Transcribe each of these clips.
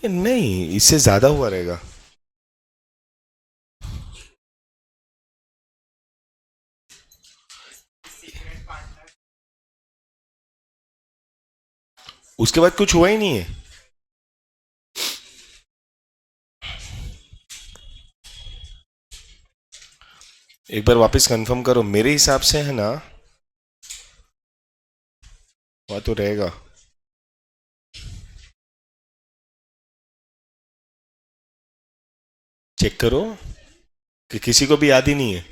ये नहीं, इससे ज्यादा हुआ रहेगा। उसके बाद कुछ हुआ ही नहीं है। एक बार वापस कंफर्म करो, मेरे हिसाब से है ना। हुआ तो रहेगा। चेक करो कि किसी को भी याद ही नहीं है।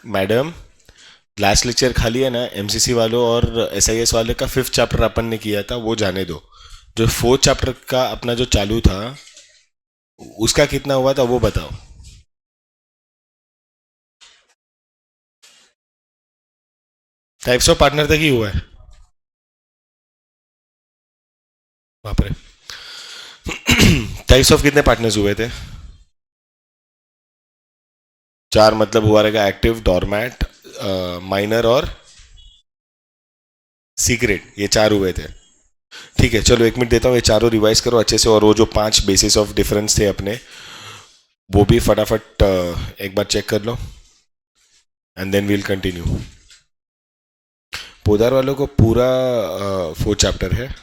मैडम, लास्ट लेक्चर खाली है ना, एमसीसी वालों और एसआईएस वाले का फिफ्थ चैप्टर अपन ने किया था, वो जाने दो। जो फोर्थ चैप्टर का अपना जो चालू था, उसका कितना हुआ था वो बताओ। टाइप्स ऑफ पार्टनर तक ही हुआ है। बाप रे। टाइप्स ऑफ कितने पार्टनर्स हुए थे? चार मतलब हुआ रहेगा एक्टिव, डॉर्मैट, माइनर और सीक्रेट, ये चार हुए थे। ठीक है, चलो 1 मिनट देता हूँ, ये चारों रिवाइज करो अच्छे से, और वो जो 5 बेसिस ऑफ डिफरेंस थे अपने, वो भी फटाफट एक बार चेक कर लो, and then we'll continue. Podar वालों को पूरा 4 चैप्टर है।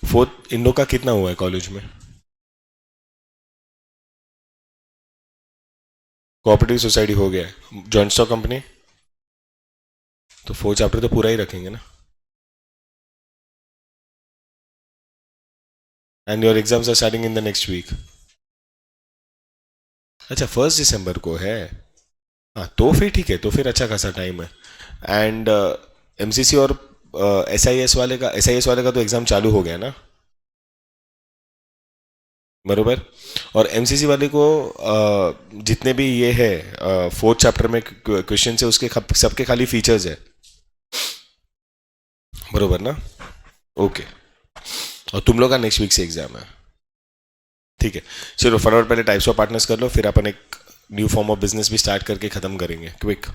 फोर्थ इन लोग का कितना हुआ है कॉलेज में? कोऑपरेटिव सोसाइटी हो गया है, जॉइंट स्टॉक कंपनी। तो 4 चैप्टर तो पूरा ही रखेंगे ना। And your exams are starting in the next week. अच्छा, 1 दिसंबर को है। हाँ तो फिर ठीक है, तो फिर अच्छा खासा टाइम है। एंड एमसीसी और एस आई एस वाले का तो एग्जाम चालू हो गया ना, बरोबर। और एमसीसी वाले को जितने भी ये है 4 चैप्टर में क्वेश्चन है, उसके सबके खाली फीचर्स है, बरोबर ना। ओके। और तुम लोग का नेक्स्ट वीक से एग्जाम है। ठीक है। चलो फटाफट पहले टाइप्स ऑफ पार्टनर्स कर लो, फिर अपन एक न्यू फॉर्म ऑफ बिजनेस भी स्टार्ट करके खत्म करेंगे, क्विक।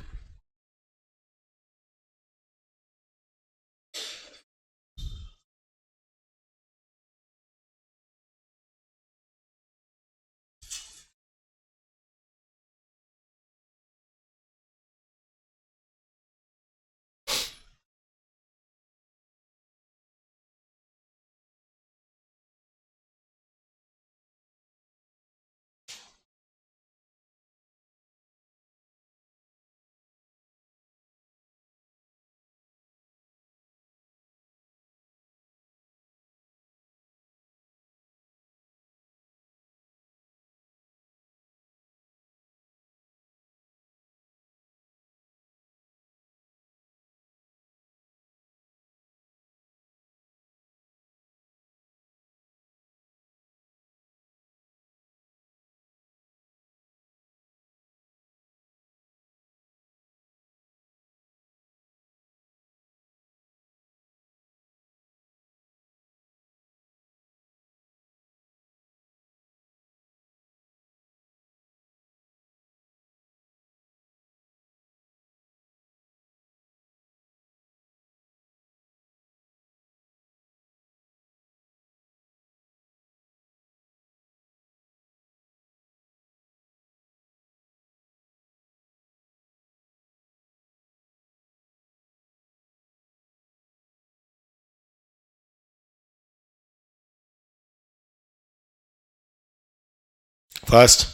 फर्स्ट।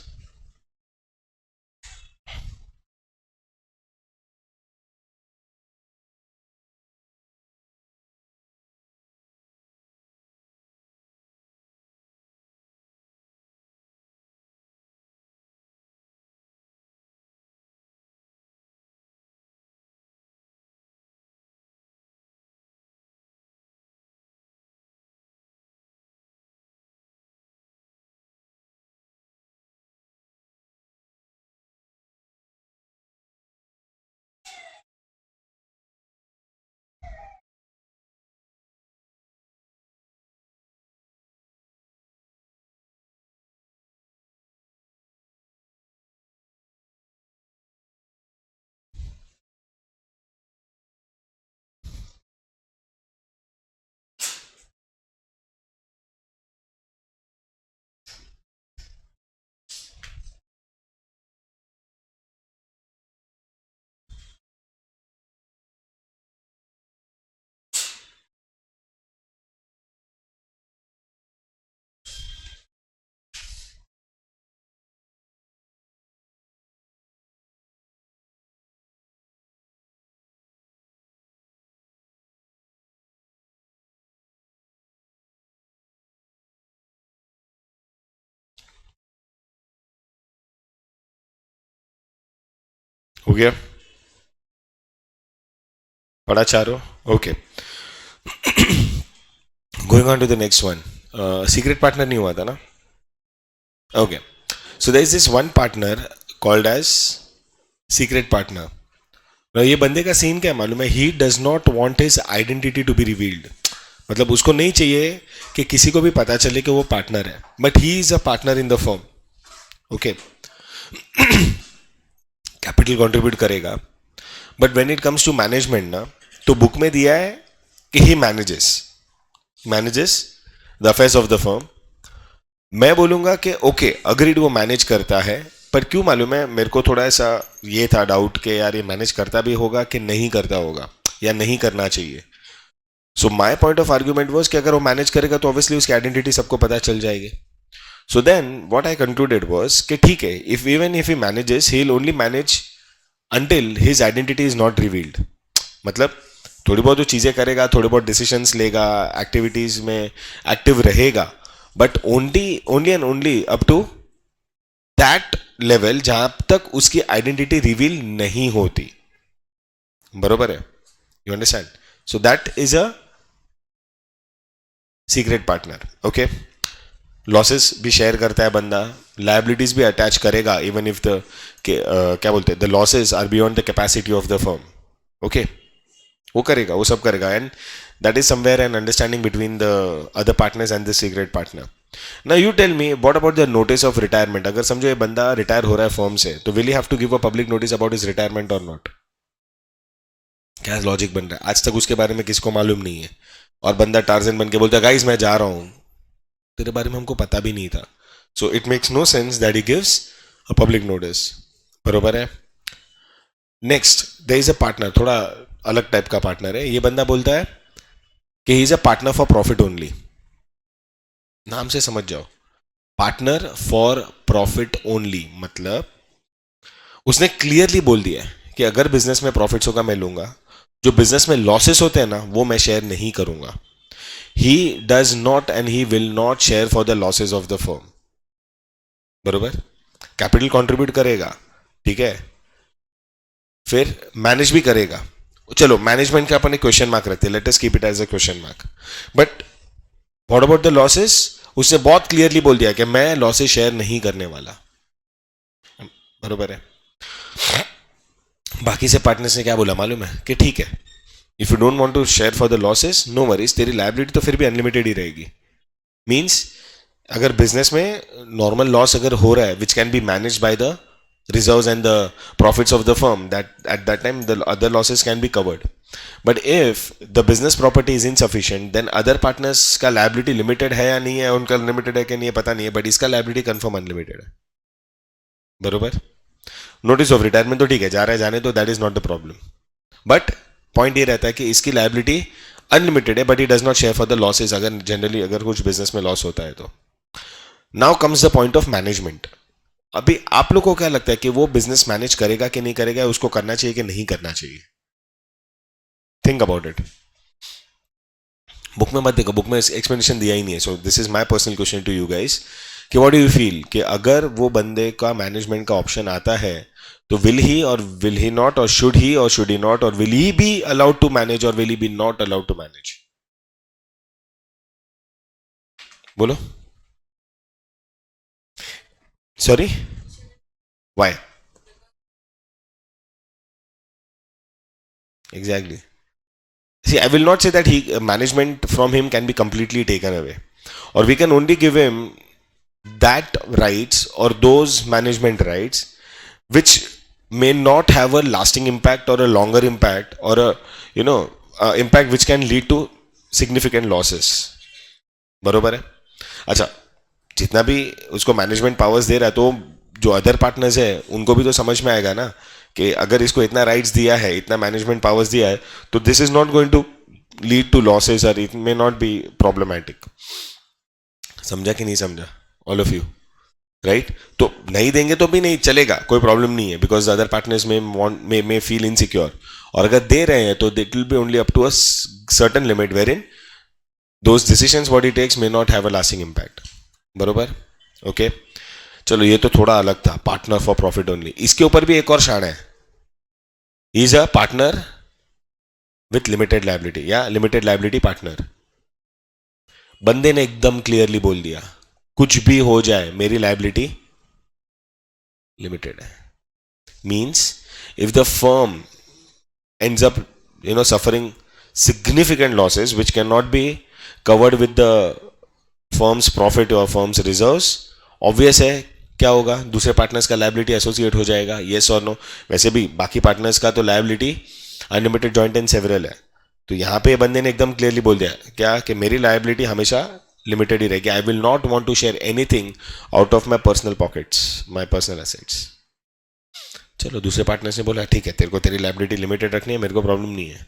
हो गया? पढ़ा चारों? Okay, going on to the next one. Secret partner नहीं हुआ था ना? Okay, so there is this one partner called as secret partner. ये बंदे का सीन क्या है मालूम है? He does not want his identity to be revealed. मतलब उसको नहीं चाहिए कि किसी को भी पता चले कि वो पार्टनर है, but he is a partner in the firm. Okay, capital contribute करेगा, but when it comes to management ना, तो बुक में दिया है कि he manages the affairs of the firm. मैं बोलूंगा कि ओके अग्रीड, वो मैनेज करता है, पर क्यों मालूम है मेरे को थोड़ा ऐसा ये था डाउट कि यार ये मैनेज करता भी होगा कि नहीं करता होगा, या नहीं करना चाहिए. So my point of argument was कि अगर वो मैनेज करेगा तो ऑब्वियसली उसकी आइडेंटिटी सबको पता चल जाएगी. So then what I concluded was कि ठीक है, if even if he manages, he will only manage until his identity is not revealed. मतलब थोड़ी बहुत जो चीजें करेगा, थोड़े बहुत डिसीजंस लेगा, एक्टिविटीज में एक्टिव रहेगा, but only and only up to that level जहां तक उसकी आइडेंटिटी रिवील नहीं होती. बरोबर है? You understand? So that is a secret partner. Okay, losses भी शेयर करता है बंदा, लाइबिलिटीज भी अटैच करेगा इवन इफ द क्या बोलते हैं, the losses are beyond the capacity of the firm. Okay, वो करेगा, वो सब करेगा, and that is somewhere an understanding between the other partners and the secret partner. ना you tell me what about the notice of retirement. अगर समझो ये बंदा रिटायर हो रहा है फर्म से, तो will you have to give a public notice about his retirement और नॉट? क्या लॉजिक बन रहा है? आज तक उसके बारे में किसको मालूम नहीं है, और बंदा टार्जन बन के बोलता है गाइस मैं जा रहा हूं, तेरे बारे में हमको पता भी नहीं था. So it makes no sense that he gives a public notice. बरोबर है? Next, there is a partner, थोड़ा अलग टाइप का पार्टनर है. ये बंदा बोलता है कि ही is a partner for profit only. नाम से समझ जाओ, पार्टनर फॉर प्रॉफिट ओनली. मतलब उसने क्लियरली बोल दिया है कि अगर बिजनेस में प्रॉफिट्स होगा मैं लूंगा, जो बिजनेस में लॉसेस होते हैं ना वो मैं शेयर नहीं करूंगा. ही does not and he will not share for the losses of the firm. बरोबर? कैपिटल कंट्रीब्यूट करेगा, ठीक है, फिर मैनेज भी करेगा. चलो मैनेजमेंट का अपन एक क्वेश्चन मार्क रखते हैं, let us keep it as a question mark. But what about the losses? उसने बहुत क्लियरली बोल दिया कि मैं लॉसेस शेयर नहीं करने वाला. बरोबर है? बाकी से पार्टनर्स ने क्या बोला मालूम है? कि ठीक है, if you don't want to share for the losses, no worries, तेरी लायबिलिटी तो फिर भी अनलिमिटेड ही रहेगी. मींस अगर बिजनेस में नॉर्मल लॉस अगर हो रहा है विच can be manage by the reserves and the profits of the firm, that at that time the other losses can be covered. But if the business property is insufficient, then other partners का liability limited है या नहीं है, उनका limited है कि नहीं है पता नहीं है, but इसका liability confirm unlimited है. बरोबर? नोटिस ऑफ रिटायरमेंट तो ठीक है, जा रहा है जाने तो, that is not the problem. But point ये रहता है कि इसकी लायबिलिटी अनलिमिटेड है, but he does not share for the losses, अगर जनरली अगर कुछ बिजनेस में लॉस होता है तो. Now comes the point of management. अभी आप लोग को क्या लगता है कि वो बिजनेस मैनेज करेगा कि नहीं करेगा, उसको करना चाहिए कि नहीं करना चाहिए? Think about it. बुक में मत देखो, बुक में एक्सप्लेनेशन दिया ही नहीं है. So this is my personal question to you guys कि व्हाट डू यू फील कि अगर वो बंदे का मैनेजमेंट का ऑप्शन आता है तो विल ही और विल ही नॉट, और शुड ही नॉट, और will he be allowed to manage और will he be not allowed to manage? बोलो. Sorry, why? Exactly. See, I will not say that management from him can be completely taken away, or we can only give him that rights or those management rights which may not have a lasting impact or a longer impact or a impact which can lead to significant losses. बरोबर है? अच्छा, जितना भी उसको management powers दे रहा है, तो जो अदर पार्टनर्स है उनको भी तो समझ में आएगा ना कि अगर इसको इतना राइट्स दिया है, इतना मैनेजमेंट पावर्स दिया है, तो this is not going to lead to losses और it may not be problematic. समझा कि नहीं समझा ऑल ऑफ यू? राइट? तो नहीं देंगे तो भी नहीं चलेगा, कोई प्रॉब्लम नहीं है, because other partners may feel insecure. और अगर दे रहे हैं तो it will be only up to a certain limit where in those decisions what he takes may not have a lasting impact. बरोबर? ओके, चलो ये तो थोड़ा अलग था, पार्टनर फॉर प्रॉफिट ओनली. इसके ऊपर भी एक और शान है, he is a partner with limited liability या लिमिटेड लाइबिलिटी पार्टनर. बंदे ने एकदम क्लियरली बोल दिया कुछ भी हो जाए मेरी लाइबिलिटी लिमिटेड है. Means if the firm ends up suffering significant losses which cannot be covered with the firm's profit or firm's reserves, obvious है क्या होगा, दूसरे पार्टनर्स का लायबिलिटी एसोसिएट हो जाएगा. येस और नो. वैसे भी बाकी पार्टनर्स का तो liability unlimited joint and several है. तो यहां पे बंदे ने एकदम क्लियरली बोल दिया क्या कि मेरी लायबिलिटी हमेशा लिमिटेड ही रहेगी. I will not want to share anything out of my personal pockets, my personal assets. चलो दूसरे पार्टनर ने बोला ठीक है तेरे को तेरी लायबिलिटी लिमिटेड रखनी है, मेरे को प्रॉब्लम नहीं है.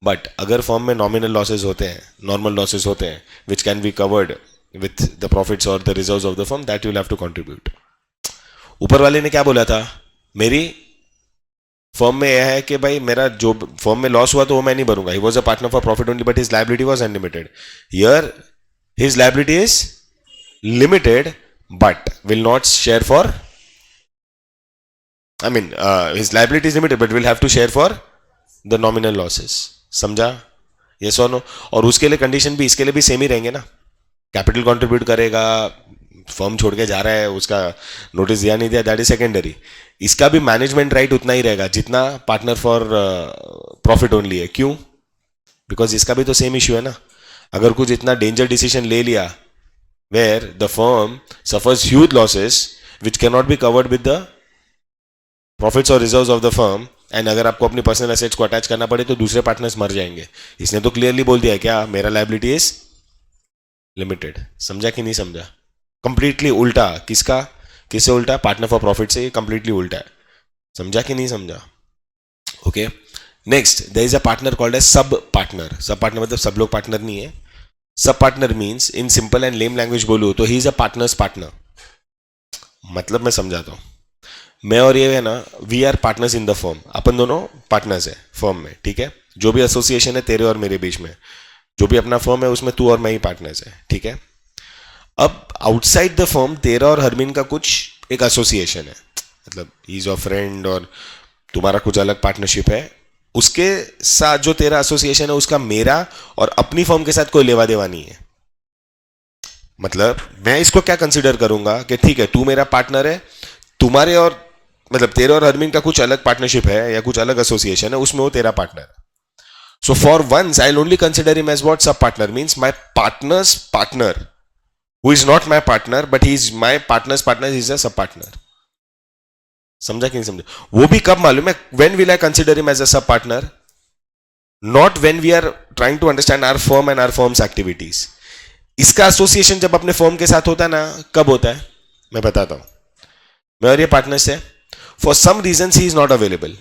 बट अगर फॉर्म में नॉमिनल लॉसेज होते हैं, नॉर्मल लॉसेज होते हैं which can be covered with the profits और the reserves of the firm, that you will have to contribute. ऊपर वाले ने क्या बोला था, मेरी फर्म में यह है कि भाई मेरा जो फर्म में लॉस हुआ तो वो मैं नहीं भरूंगा. He was a partner for profit only but his liability was unlimited. Here his liability is limited but will not share for, I mean, his liability is limited, but will have to share for the nominal losses. समझा? Yes or no? और उसके लिए condition भी इसके लिए भी same ही रहेंगे ना. कैपिटल कंट्रीब्यूट करेगा, फर्म छोड़ के जा रहा है, उसका नोटिस दिया नहीं दिया, दैट इज सेकेंडरी. इसका भी मैनेजमेंट राइट उतना ही रहेगा जितना पार्टनर फॉर प्रॉफिट ओनली है. क्यों? बिकॉज इसका भी तो सेम इश्यू है ना. अगर कुछ इतना डेंजर डिसीजन ले लिया where the firm suffers huge losses which can not be covered with the profits और reserves of the firm, and अगर आपको अपनी पर्सनल एसेट्स को अटैच करना पड़े तो दूसरे पार्टनर्स मर जाएंगे. इसने तो क्लियरली बोल दिया है क्या, मेरा लायबिलिटी इज लिमिटेड. समझा कि नहीं समझा? कंप्लीटली उल्टा. किसका? किससे उल्टा? पार्टनर फॉर प्रॉफिट से कंप्लीटली उल्टा है. समझा कि नहीं समझा? Okay. Next, there is a partner called as sub partner. Sub partner मतलब सब लोग पार्टनर नहीं है. Sub partner means in simple and lay language बोलूं तो he is a partner's partner. मतलब मैं समझाता हूं. मैं और ये है ना, we are partners in the firm. अपन दोनों पार्टनर्स है फर्म में, ठीक है. जो भी एसोसिएशन है तेरे और मेरे बीच में, जो भी अपना फर्म है उसमें तू और मैं ही पार्टनर्स है, ठीक है. अब आउटसाइड द फर्म तेरा और हरमीन का कुछ एक एसोसिएशन है, मतलब ही इज योर फ्रेंड और तुम्हारा कुछ अलग पार्टनरशिप है. उसके साथ जो तेरा एसोसिएशन है उसका मेरा और अपनी फर्म के साथ कोई लेवा देवा नहीं है. मतलब मैं इसको क्या कंसिडर करूंगा कि ठीक है तू मेरा पार्टनर है, तुम्हारे और मतलब तेरे और हरमीन का कुछ अलग पार्टनरशिप है या कुछ अलग एसोसिएशन है, उसमें वो तेरा पार्टनर है. So for once I only consider him as what, sub partner. Means my partner's partner who is not my partner but he is my partner's partner, is a sub partner. समझा कि नहीं समझा? वो भी कब मालूम है, when will I consider him as a sub partner, not when we are trying to understand our firm and our firm's activities. इसका एसोसिएशन जब अपने फर्म के साथ होता है ना, कब होता है मैं बताता हूं. मैं और ये पार्टनर्स है, for some reason he is not available,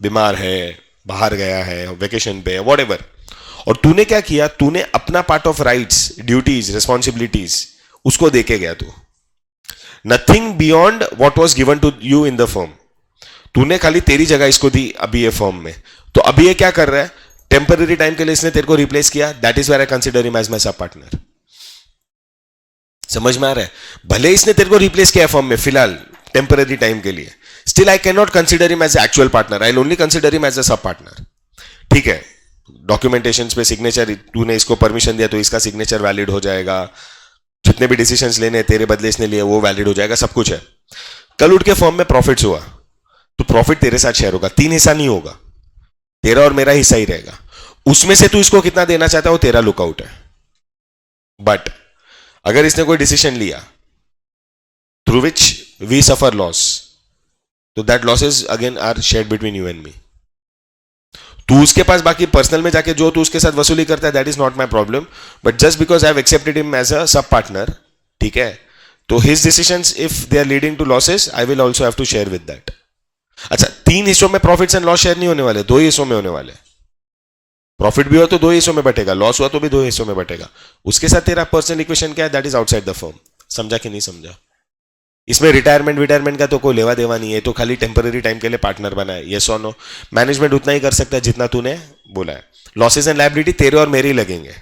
बीमार है, बाहर गया है, वेकेशन पे है, वॉट एवर. और तूने क्या किया, तूने अपना part of rights, duties, responsibilities उसको देके गया. तू nothing beyond what was given to you in the firm. तूने खाली तेरी जगह इसको दी अभी ये फर्म में. तो अभी ये क्या कर रहा है, टेम्पररी टाइम के लिए इसने तेरे को रिप्लेस किया. That is where I consider him as my sub partner. समझ में आ रहा है? भले इसने तेरे को रिप्लेस किया फर्म में फिलहाल टेम्पररी टाइम के लिए, still I can not consider him as actual partner, I only consider him as a sub partner. ठीक है, डॉक्यूमेंटेशन पे सिग्नेचर, तूने इसको परमिशन दिया तो इसका सिग्नेचर वैलिड हो जाएगा. जितने भी डिसीजंस लेने तेरे बदले इसने लिए वो वैलिड हो जाएगा, सब कुछ है. कल उठ के फर्म में प्रॉफिट्स हुआ तो प्रॉफिट तेरे साथ शेयर होगा. 3 हिस्सा नहीं होगा, तेरा और मेरा हिस्सा ही रहेगा. उसमें से तू इसको कितना देना चाहता है वो तेरा लुकआउट है. बट अगर इसने कोई डिसीजन लिया through which we suffer loss, तो that losses again are shared between you and me. तू उसके पास बाकी पर्सनल में जाके जो तू उसके साथ वसूली करता है that is not my problem, but just because I have accepted him as a sub partner, ठीक है, तो his decisions if they are leading to losses I will also have to share with that. अच्छा, 3 हिस्सों में profits and loss share नहीं होने वाले, 2 ही हिस्सों में होने वाले. प्रॉफिट भी हुआ तो 2 हिस्सों में बटेगा, लॉस हुआ तो भी 2 हिस्सों में बटेगा. उसके साथ तेरा पर्सनल इक्वेशन क्या है, that is outside the firm. समझा कि नहीं समझा? इसमें रिटायरमेंट का तो कोई लेवा देवा नहीं है, तो खाली टेम्पररी टाइम के लिए पार्टनर बना है. येस और नो? मैनेजमेंट उतना ही कर सकता है जितना तूने बोला है. लॉसेस एंड लायबिलिटी तेरे और मेरे ही लगेंगे,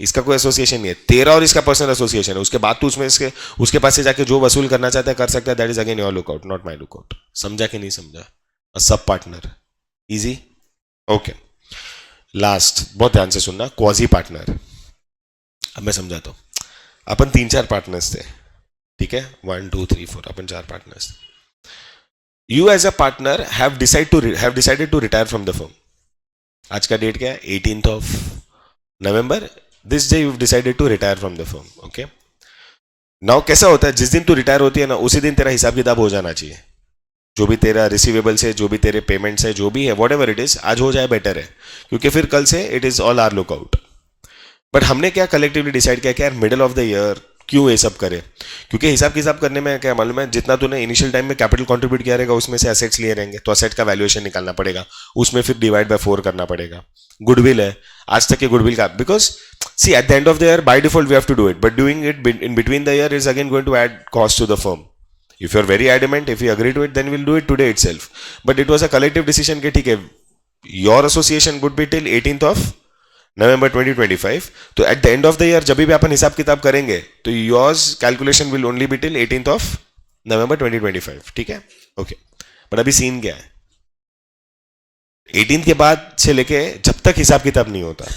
इसका कोई एसोसिएशन नहीं है. तेरा और इसका पर्सनल एसोसिएशन है. उसके बाद तू उसमें उसके पास से जाके जो वसूल करना चाहता है कर सकता है. That is again your lookout, not my lookout. समझा कि नहीं समझा? Sub partner, easy. Okay, last, बहुत ध्यान से सुनना, क्वाजी पार्टनर। अब मैं समझाता हूं। अपन तीन चार पार्टनर्स थे, ठीक है, 1 2 3 4, अपन चार partners. You as a partner have decided to retire from the firm. आज का डेट क्या है? 18th of November। This day you decided to retire from the firm. Okay, now कैसा होता है, जिस दिन तू रिटायर होती है ना, उसी दिन तेरा हिसाब किताब हो जाना चाहिए। जो भी तेरा रिसीवेबल्स है, जो भी तेरे पेमेंट्स है, जो भी है, वॉट एवर इट इज, आज हो जाए बेटर है, क्योंकि फिर कल से it is all our lookout. But हमने क्या कलेक्टिवली डिसाइड किया कि यार मिडिल ऑफ द ईयर क्यों ये सब करे, क्योंकि हिसाब किताब करने में क्या मालूम है, जितना तूने इनिशियल टाइम में कैपिटल कंट्रीब्यूट किया रहेगा, उसमें से एसेट्स लिए रहेंगे, तो एसेट का वैल्यूएशन निकालना पड़ेगा, उसमें फिर डिवाइड बाय 4 करना पड़ेगा। गुडविल है, आज तक के गुडविल का, because see at the end of the year by default we have to do it, but doing it in between the year is again going to add cost to the firm. If you are very adamant, if you agree to it, then we'll do it today itself. But it was a collective decision कि ठीक है, your association would be till 18th of November 2025. तो at the end of the year जब भी अपन हिसाब किताब करेंगे, तो yours calculation will only be till 18th of November 2025, ठीक है? ओके, पर अभी सीन क्या है? 18th के बाद से लेके जब तक हिसाब किताब नहीं होता,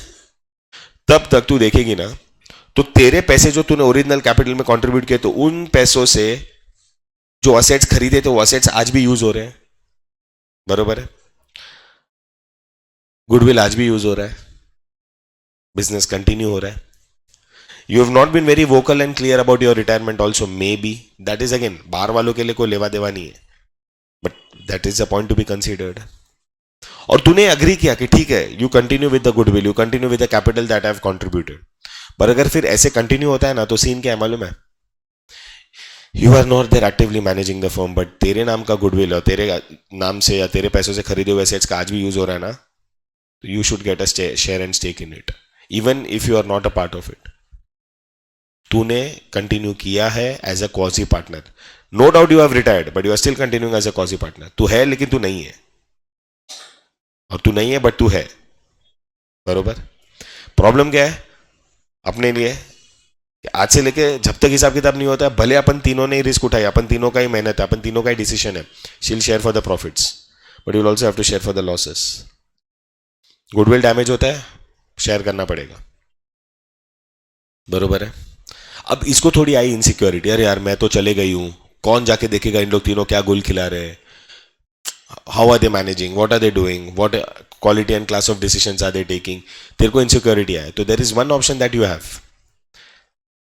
तब तक तू देखेगी ना, तो तेरे पैसे जो तूने ओरिजिनल कैपिटल में कंट्रीब्यूट किए, तो उन पैसों से जो असेट्स खरीदे थे, वो असेट्स आज भी यूज हो रहे हैं, बरोबर है? गुडविल आज भी यूज हो रहा है, बिजनेस कंटिन्यू हो रहा है। You have not been very vocal and clear about your retirement also, maybe that is again बाहर वालों के लिए कोई लेवा देवा नहीं है, but that is a point to be considered. और तूने अग्री किया कि ठीक है, you continue with the goodwill, you continue with the capital that I have contributed. पर अगर फिर ऐसे कंटिन्यू होता है ना, तो सीन क्या है मालूम है? You are not there actively managing the firm, but तेरे नाम का गुडविल और तेरे नाम से या तेरे पैसों से खरीदे हुए एसेट्स का आज भी यूज हो रहा है ना, तो you should get a share and stake in it, even if you are not a part of it. तूने कंटिन्यू किया है as a quasi partner. No doubt you have retired, but you are still continuing as a quasi partner. तू है लेकिन तू नहीं है, और तू नहीं है बट तू है, बरोबर? प्रॉब्लम क्या है अपने लिए कि आज से लेके जब तक हिसाब किताब नहीं होता है, भले अपन तीनों ने ही रिस्क उठाई, अपन तीनों का ही मेहनत है, अपन तीनों का ही डिसीजन है, shall share for the profits, but you will also have to share for the losses. Goodwill damage होता है, शेयर करना पड़ेगा, बरोबर है? अब इसको थोड़ी आई इनसिक्योरिटी, अरे यार मैं तो चले गई हूं, कौन जाके देखेगा इन लोग तीनों क्या गुल खिला रहे हैं, how are they managing, what are they doing, what quality and class of decisions are they taking. तेरे को इनसिक्योरिटी आए, तो there is one option that you have.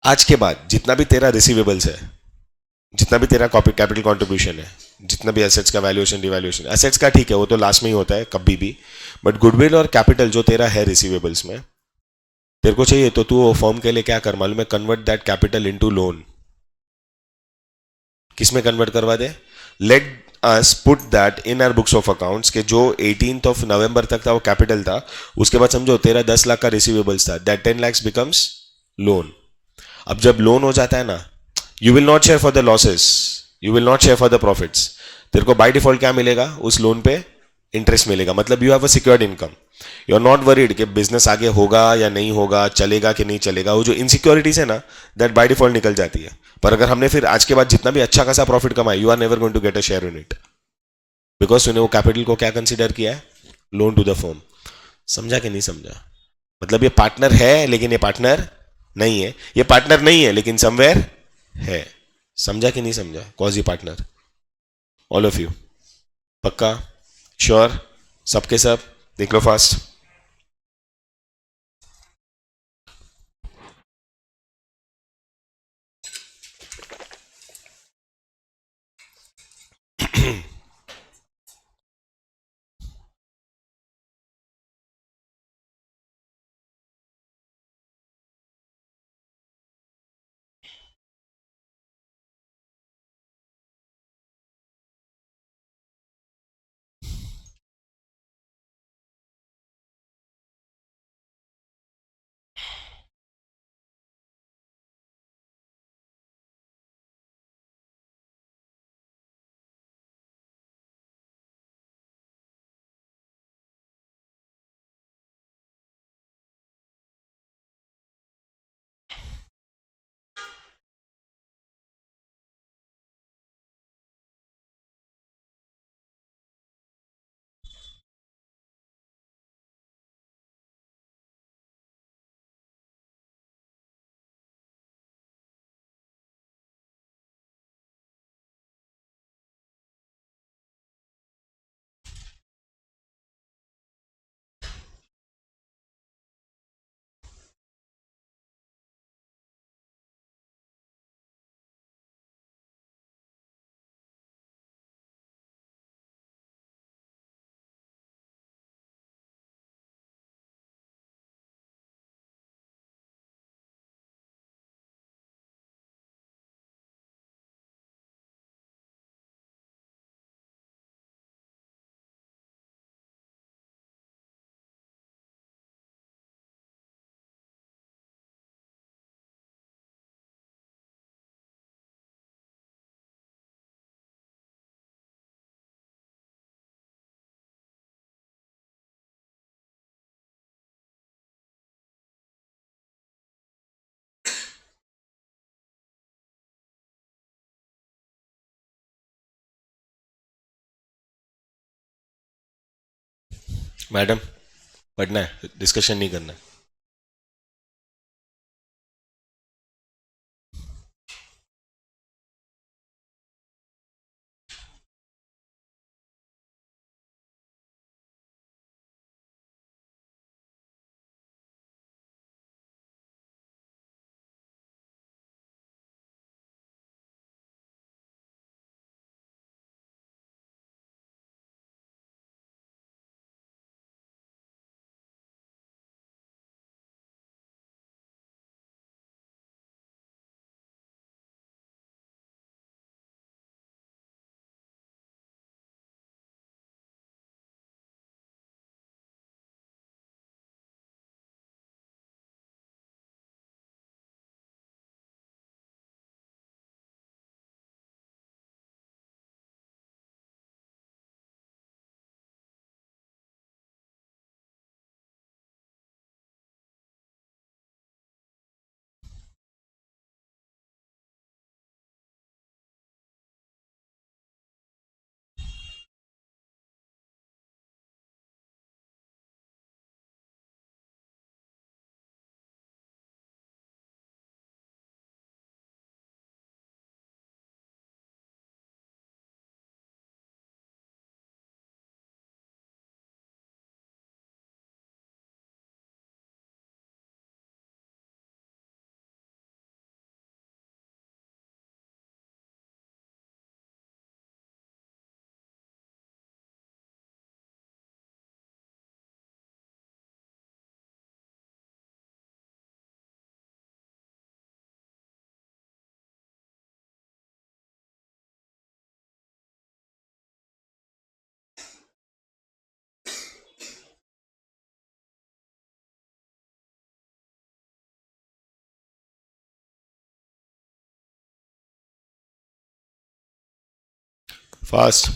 आज के बाद जितना भी तेरा रिसीवेबल्स है, जितना भी तेरा कैपिटल कंट्रीब्यूशन है, जितना भी एसेट्स का वैल्यूएशन डिवैल्यूएशन, एसेट्स का ठीक है, वो तो लास्ट में ही होता है कभी भी, बट गुडविल और कैपिटल जो तेरा है रिसीवेबल्स में, तेरे को चाहिए तो तू फर्म के लिए क्या कर मालूम है? Convert that capital into loan. किस में कन्वर्ट करवा दे? Let us put that in our books of accounts के जो 18th of November तक था वो कैपिटल था, उसके बाद समझो तेरा 10 लाख का रिसीवेबल्स था, दैट 10 lakhs बिकम्स लोन। अब जब लोन हो जाता है ना, you will not share for the losses, you will not share for the profits. तेरे को बाय डिफॉल्ट क्या मिलेगा? उस लोन पे इंटरेस्ट मिलेगा, मतलब you have a secured income. You are not worried कि बिजनेस आगे होगा या नहीं होगा, चलेगा कि नहीं चलेगा। वो जो इनसिक्योरिटीज है ना, दैट बाय डिफॉल्ट निकल जाती है। पर अगर हमने फिर आज के बाद जितना भी अच्छा खासा प्रॉफिट कमाया, you are never going to get a share in it, because तूने वो कैपिटल को क्या कंसिडर किया है? Loan to the firm. समझा कि नहीं समझा? मतलब ये पार्टनर है लेकिन ये पार्टनर नहीं है, ये पार्टनर नहीं है लेकिन समवेयर है। समझा कि नहीं समझा? कॉजी पार्टनर, ऑल ऑफ यू, पक्का? श्योर? सबके सब देख लो फास्ट। मैडम, पढ़ना है, डिस्कशन नहीं करना है. फास्ट.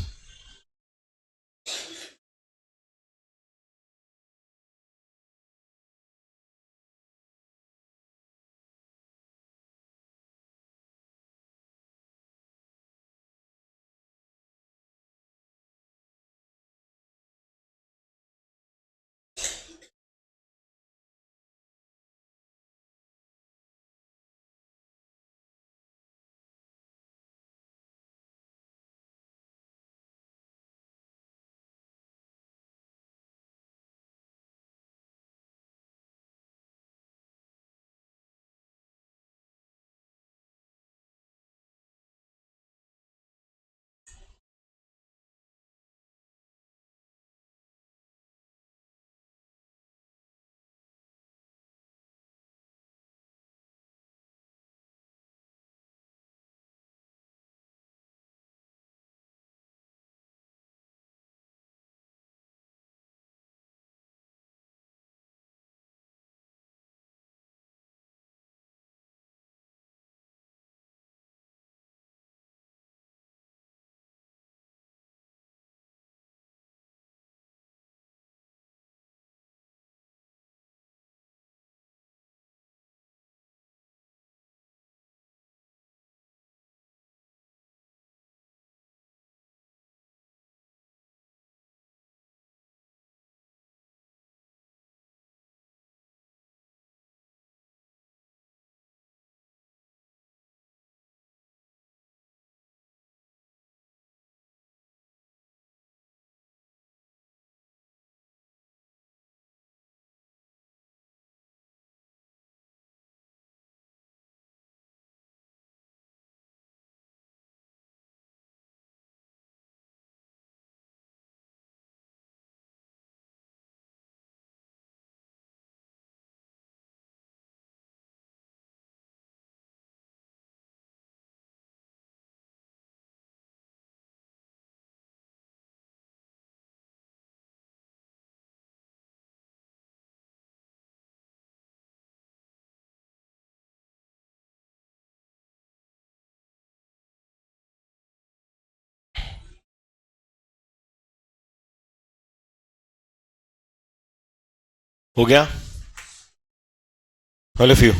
हो गया. All of you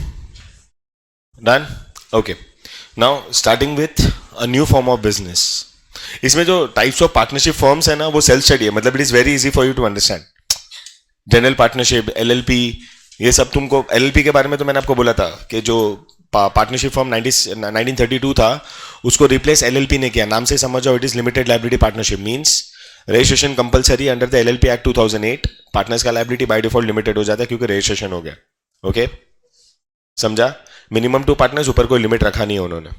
done. Okay. Now starting with a new form of business. इसमें जो टाइप्स ऑफ पार्टनरशिप फॉर्म्स है ना, वो सेल्फ स्टडी है, मतलब it is very easy for you to understand. General partnership, LLP, ये सब तुमको, एलएलपी के बारे में तो मैंने आपको बोला था कि जो पार्टनरशिप फॉर्म 1932 था उसको रिप्लेस एलएलपी ने किया. नाम से समझ जाओ, it is limited liability partnership. Means registration compulsory under the LLP act 2008. Partners का लाइबिलिटी बाय डिफॉल्ट लिमिटेड हो जाता है क्योंकि रजिस्ट्रेशन हो गया. ओके, समझा? मिनिमम 2 पार्टनर्स, ऊपर कोई लिमिट रखा नहीं है उन्होंने.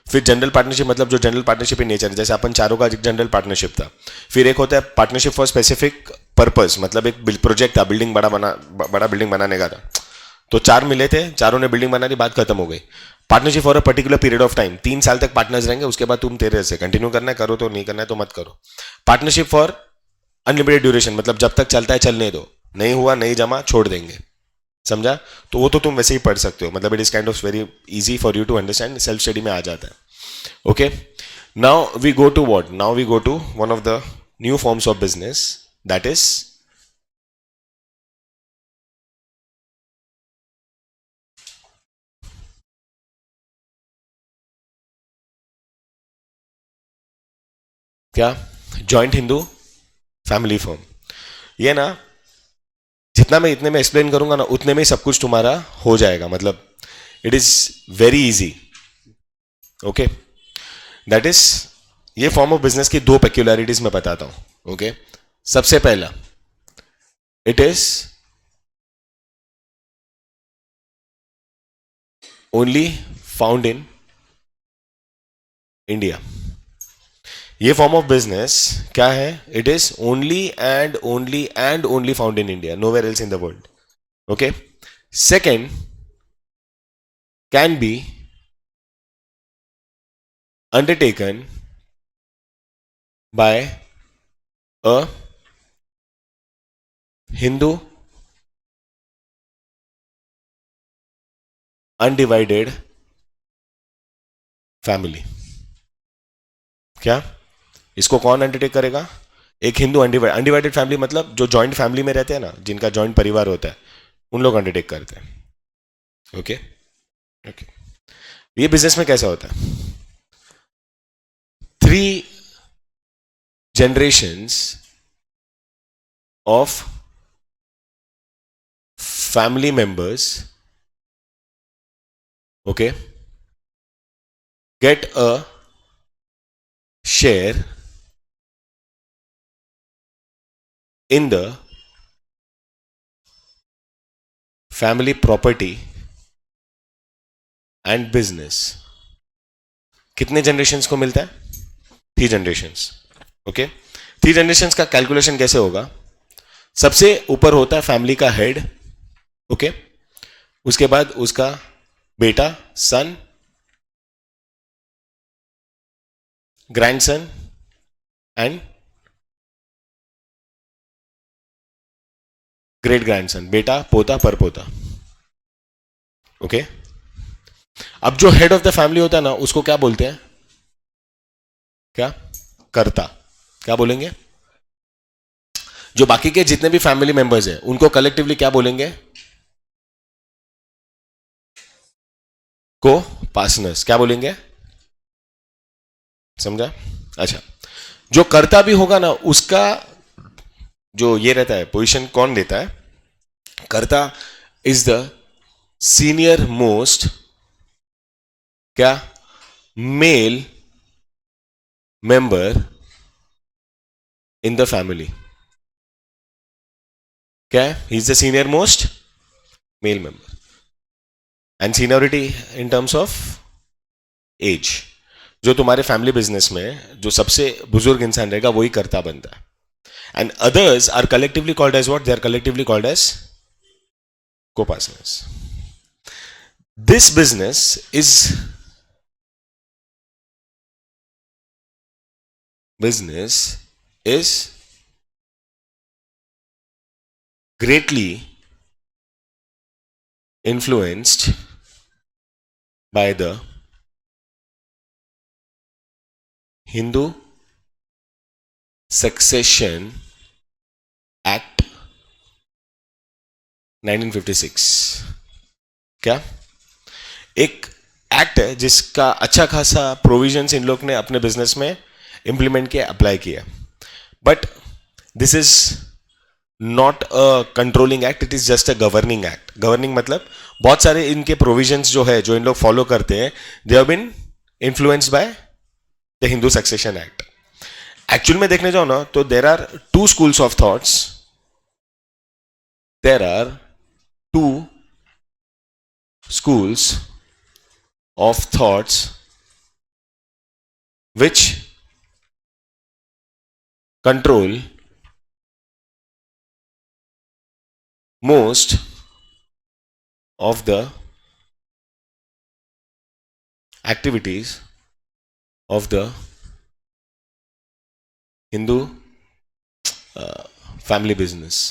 फिर जनरल पार्टनरशिप, मतलब जो जनरल पार्टनरशिप इन नेचर है, जैसे अपन चारों का एक जनरल पार्टनरशिप था. फिर एक होता है पार्टनरशिप फॉर स्पेसिफिक पर्पस, मतलब एक प्रोजेक्ट था, बिल्डिंग बड़ा बिल्डिंग बनाने का था. तो 4 मिले थे, चारों ने बिल्डिंग बना दी, बात खत्म हो गई. Partnership for a particular period of time, 3 साल तक पार्टनर्स रहेंगे, उसके बाद तुम तेरे से कंटिन्यू करना है करो, तो नहीं करना है तो मत करो. पार्टनरशिप फॉर अनलिमिटेड ड्यूरेशन, मतलब जब तक चलता है चलने दो, नहीं हुआ नहीं जमा छोड़ देंगे. समझा? तो वो तो तुम वैसे ही पढ़ सकते हो, मतलब it is kind of very easy for you to understand, self study में आ जाता है. Okay, now we go to what, now we go to one of the new forms of business, that is क्या? Joint Hindu family firm. ये ना, जितना मैं इतने में एक्सप्लेन करूंगा ना उतने में सब कुछ तुम्हारा हो जाएगा, मतलब it is very easy. Okay, that is, ये फॉर्म ऑफ बिजनेस की 2 पेक्युलरिटीज मैं बताता हूं. ओके, सबसे पहला, it is only found in India. ये फॉर्म ऑफ बिजनेस क्या है? It is only and only found in India, nowhere else in the world. Okay, second, can be undertaken by a Hindu undivided family. क्या? इसको कौन undertake करेगा? एक Hindu undivided family, मतलब जो जॉइंट फैमिली में रहते हैं ना, जिनका जॉइंट परिवार होता है, उन लोग अंडरटेक करते हैं. ओके ओके, ये बिजनेस में कैसा होता है? 3 generations of family members, okay, get a share in the family property and business. कितने जनरेशंस को मिलता है? 3 जनरेशंस. ओके, 3 जनरेशंस का कैलकुलेशन कैसे होगा? सबसे ऊपर होता है फैमिली का हेड. ओके, उसके बाद उसका बेटा, सन, ग्रैंडसन एंड ग्रेट ग्रैंडसन, बेटा, पोता, परपोता. ओके, अब जो हेड ऑफ द फैमिली होता है ना, उसको क्या बोलते हैं? क्या? कर्ता. क्या बोलेंगे? जो बाकी के जितने भी फैमिली मेंबर्स हैं उनको कलेक्टिवली क्या बोलेंगे? को पार्टनर्स. क्या बोलेंगे? समझा? अच्छा, जो कर्ता भी होगा ना, उसका जो ये रहता है पोजीशन कौन देता है? Karta is the senior most क्या? Male member in the family. क्या है? He is the senior most male member. And seniority in terms of age. जो तुम्हारे फैमिली बिजनेस में जो सबसे बुजुर्ग इंसान रहेगा वही कर्ता बनता है. And others are collectively called as what? They are collectively called as co-partners. This business is greatly influenced by the Hindu Succession Act 1956. क्या? एक एक्ट है जिसका अच्छा खासा प्रोविजंस इन लोग ने अपने बिजनेस में इंप्लीमेंट किया, अप्लाई किया. But this is not a controlling act, it is just a governing act. Governing मतलब बहुत सारे इनके प्रोविजंस जो है, जो इन लोग फॉलो करते हैं, they have been influenced by the Hindu succession act. Actual में देखने जाओ ना तो there are two schools of thoughts. There are two schools of thoughts which control most of the activities of the Hindu family business.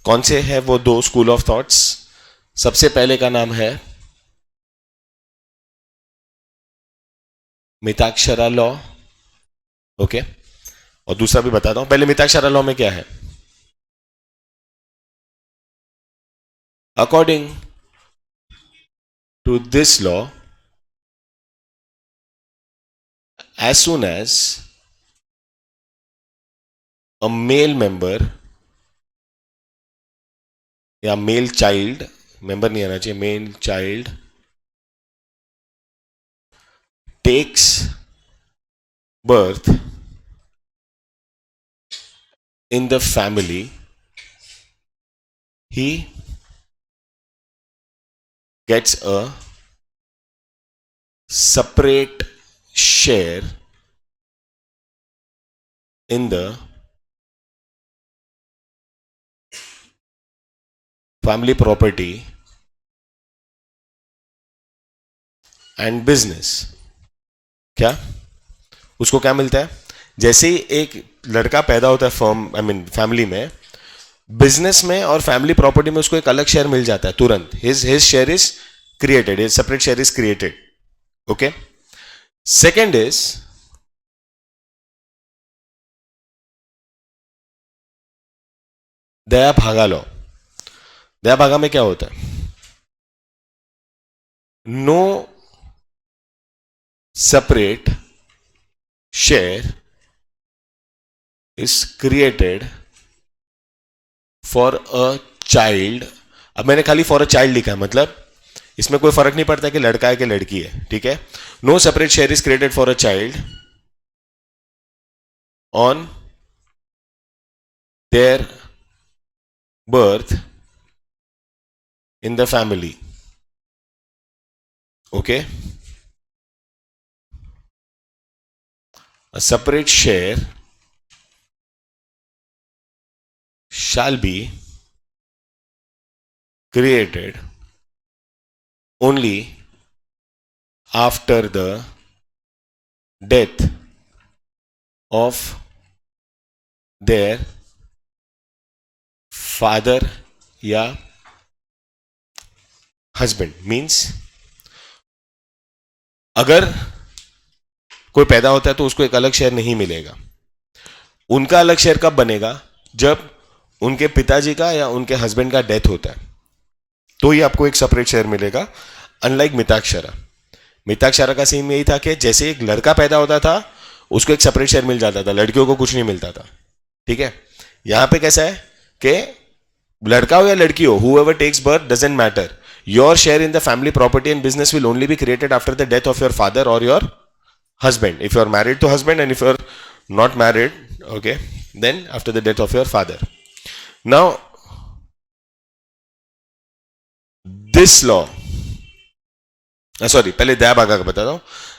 कौन से है वो दो स्कूल ऑफ थॉट्स? सबसे पहले का नाम है मिताक्षरा लॉ. ओके, और दूसरा भी बताता हूं. पहले मिताक्षरा लॉ में क्या है? According to this law, as soon as a male member या मेल चाइल्ड, मेंबर नहीं आना चाहिए, male child takes birth in the family, he gets a separate share in the family property and business. क्या उसको क्या मिलता है? जैसे ही एक लड़का पैदा होता है फर्म, आई मीन फैमिली में, बिजनेस में और फैमिली प्रॉपर्टी में उसको एक अलग शेयर मिल जाता है तुरंत. His share is created, his separate share is created. Okay. Second is Dayabhaga law. Dayabhaga में क्या होता है? No separate share is created for a child. अब मैंने खाली फॉर अ चाइल्ड लिखा है, मतलब इसमें कोई फर्क नहीं पड़ता कि लड़का है कि लड़की है. ठीक है. No separate share is created for a child on their birth in the family. Okay. A separate share shall be created only after the death of their father या husband. मीन्स अगर कोई पैदा होता है तो उसको एक अलग शेयर नहीं मिलेगा. उनका अलग शेयर कब बनेगा? जब उनके पिताजी का या उनके हस्बैंड का डेथ होता है, तो ही आपको एक सेपरेट शेयर मिलेगा. अनलाइक मिताक्षरा. मिताक्षरा का सीन यही था कि जैसे एक लड़का पैदा होता था उसको एक सेपरेट शेयर मिल जाता था, लड़कियों को कुछ नहीं मिलता था. ठीक है. यहां पे कैसा है कि लड़का हो या लड़की हो, whoever takes birth doesn't matter. Your share in the family property and business will only be created after the death of your father or your husband. If you are married to husband, and if you are not married, okay, then after the death of your father. Now this law, sorry, पहले दयाभागा का बताता हूं.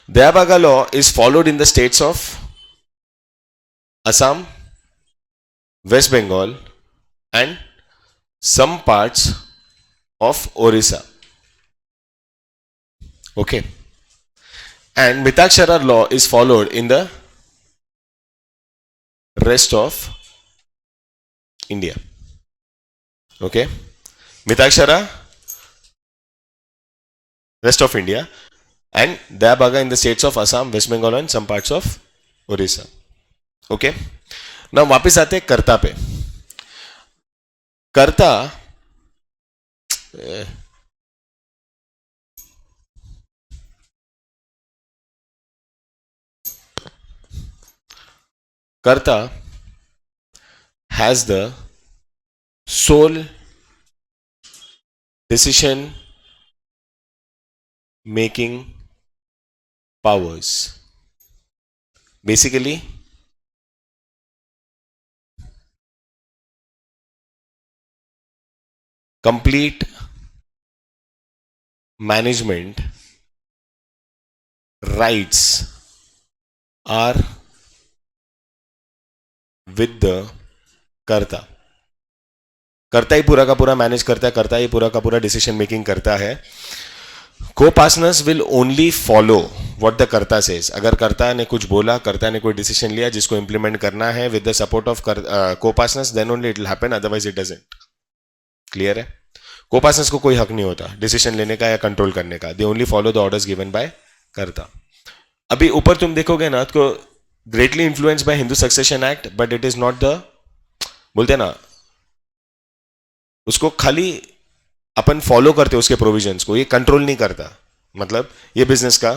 Dayabhaga law is followed in the states of Assam, West Bengal and some parts of Orissa. Okay. And Mitakshara law is followed in the rest of India. Okay. Mitakshara, rest of India, and Dayabaga in the states of Assam, West Bengal and some parts of Orissa. Okay. Now वापिस आते हैं कर्ता पे. कर्ता कर्ता has the sole decision making powers. Basically, complete management rights are with the कर्ता. कर्ता ही पूरा का पूरा मैनेज करता है, कर्ता ही पूरा का पूरा डिसीजन मेकिंग करता है. Co partners will only follow what the कर्ता सेज. अगर कर्ता ने कुछ बोला, कर्ता ने कोई डिसीजन लिया जिसको इंप्लीमेंट करना है with the support of co partners, then only it will happen, otherwise it doesn't. Clear है? को पार्टनर्स को कोई हक नहीं होता डिसीजन लेने का या कंट्रोल करने का. दे only follow the orders given by कर्ता. अभी ऊपर तुम देखोगे ना तो greatly influence by Hindu succession act, but it is not the, बोलते ना, उसको खाली अपन फॉलो करते उसके प्रोविजंस को, ये कंट्रोल नहीं करता. मतलब ये बिजनेस का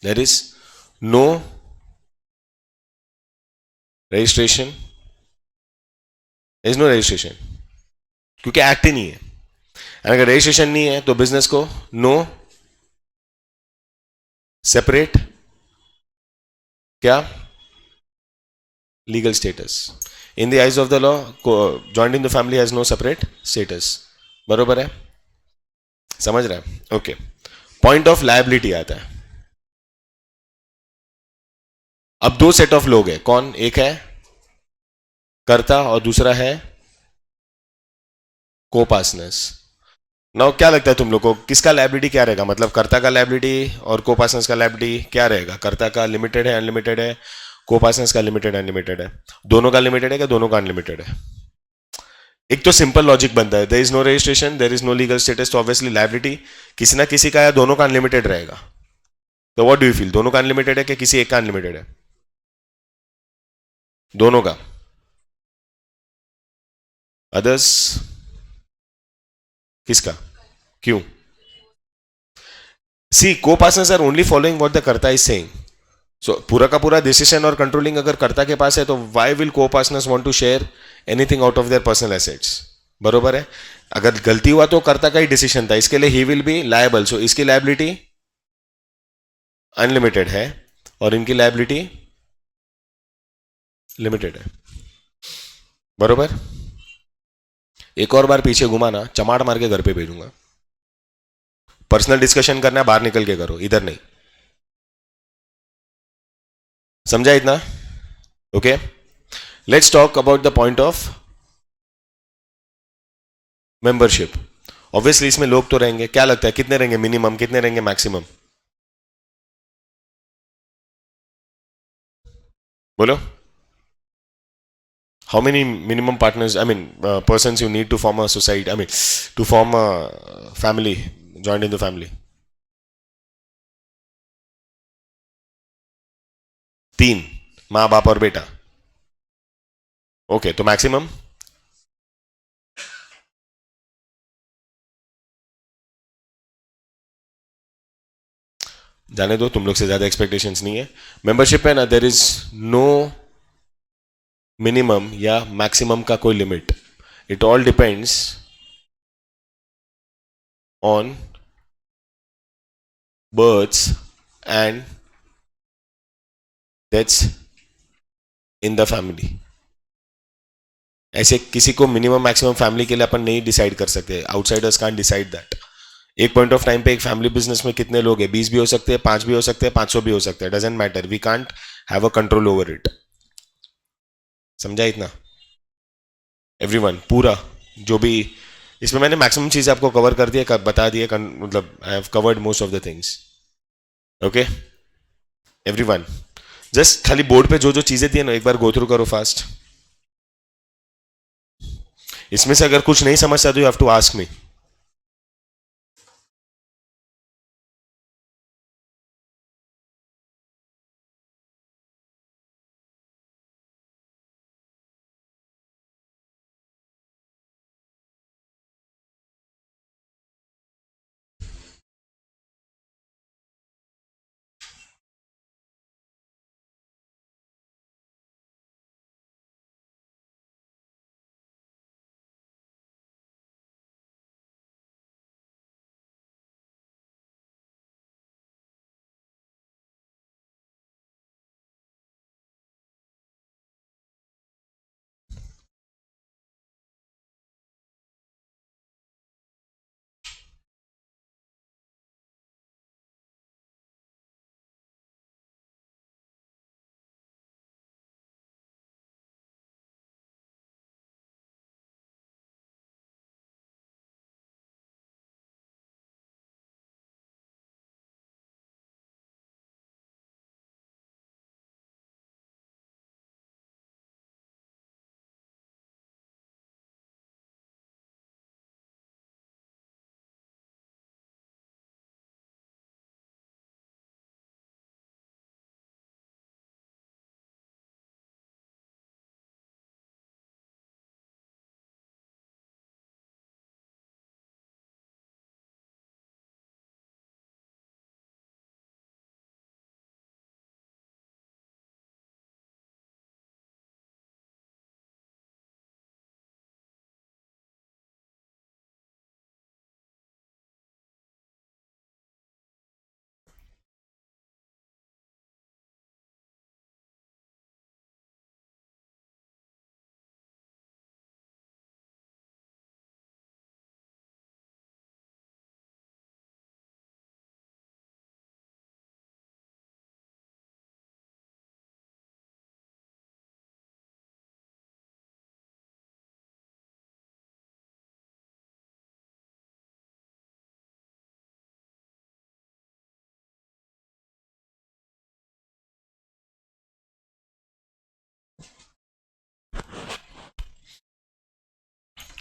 there is no registration, is no registration, क्योंकि एक्ट ही नहीं है. अगर रजिस्ट्रेशन नहीं है तो बिजनेस को नो सेपरेट क्या legal status. In the eyes of the law joint in the family has no separate status. बरोबर है? समझ रहा है? ओके. पॉइंट ऑफ लायबिलिटी आता है. अब दो सेट ऑफ लोग हैं. कौन? एक है कर्ता और दूसरा है को पार्टनर्स. नाउ क्या लगता है तुम लोग को, किसका लायबिलिटी क्या रहेगा? मतलब कर्ता का लायबिलिटी और को पार्टनर्स का लायबिलिटी क्या रहेगा? कर्ता का लिमिटेड है, अनलिमिटेड है? को पार्टनर्स का लिमिटेड, अनलिमिटेड है? दोनों का लिमिटेड है क्या दोनों का अनलिमिटेड है? एक तो सिंपल लॉजिक बनता है, there is no registration, there is no legal status, तो ऑब्वियसली लायबिलिटी किसी ना किसी का या दोनों का अनलिमिटेड रहेगा. तो व्हाट डू यू फील, दोनों का अनलिमिटेड है कि किसी एक का अनलिमिटेड है? दोनों का. अदर्स किसका? क्यों? See co partners are only following what the karta is saying. So पूरा का पूरा डिसीजन और कंट्रोलिंग अगर कर्ता के पास है तो why will co partners want to share anything out of their personal assets? बरोबर है? अगर गलती हुआ तो कर्ता का ही डिसीजन था, इसके लिए ही विल बी लायबल. सो इसकी लायबिलिटी अनलिमिटेड है और इनकी लायबिलिटी लिमिटेड है. बरोबर? एक और बार पीछे घुमाना, चमाड़ मार के घर पे भेजूंगा. पर्सनल डिस्कशन करना है बाहर निकल के करो, इधर नहीं. समझा इतना? Okay. Let's talk about the point of membership. Obviously इसमें लोग तो रहेंगे. क्या लगता है कितने रहेंगे मिनिमम, कितने रहेंगे मैक्सिमम? बोलो. How many minimum partners, I mean, persons you need to form a society, I mean, to form a family, joined in the family? तीन. माँ बाप और बेटा. ओके, तो मैक्सिमम? जाने दो, तुम लोग से ज्यादा एक्सपेक्टेशंस नहीं है. मेंबरशिप है ना, देर इज नो मिनिमम या मैक्सिमम का कोई limit. It all depends on births and deaths in the family. ऐसे किसी को मिनिमम मैक्सिमम फैमिली के लिए अपन नहीं डिसाइड कर सकते. Outsiders can't decide that. एक पॉइंट ऑफ टाइम पे एक फैमिली बिजनेस में कितने लोग हैं? 20 भी हो सकते हैं, 5 भी हो सकते हैं, 500 भी हो सकते हैं. Doesn't matter. We can't have a control over it. समझा इतना? एवरीवन पूरा जो भी इसमें मैंने मैक्सिमम चीजें आपको कवर कर दिया, बता दिया, मतलब I have covered most of the things. Okay everyone, just खाली बोर्ड पे जो जो चीजें थी ना एक बार गो थ्रू करो फास्ट. इसमें से अगर कुछ नहीं समझता तो you have to ask me.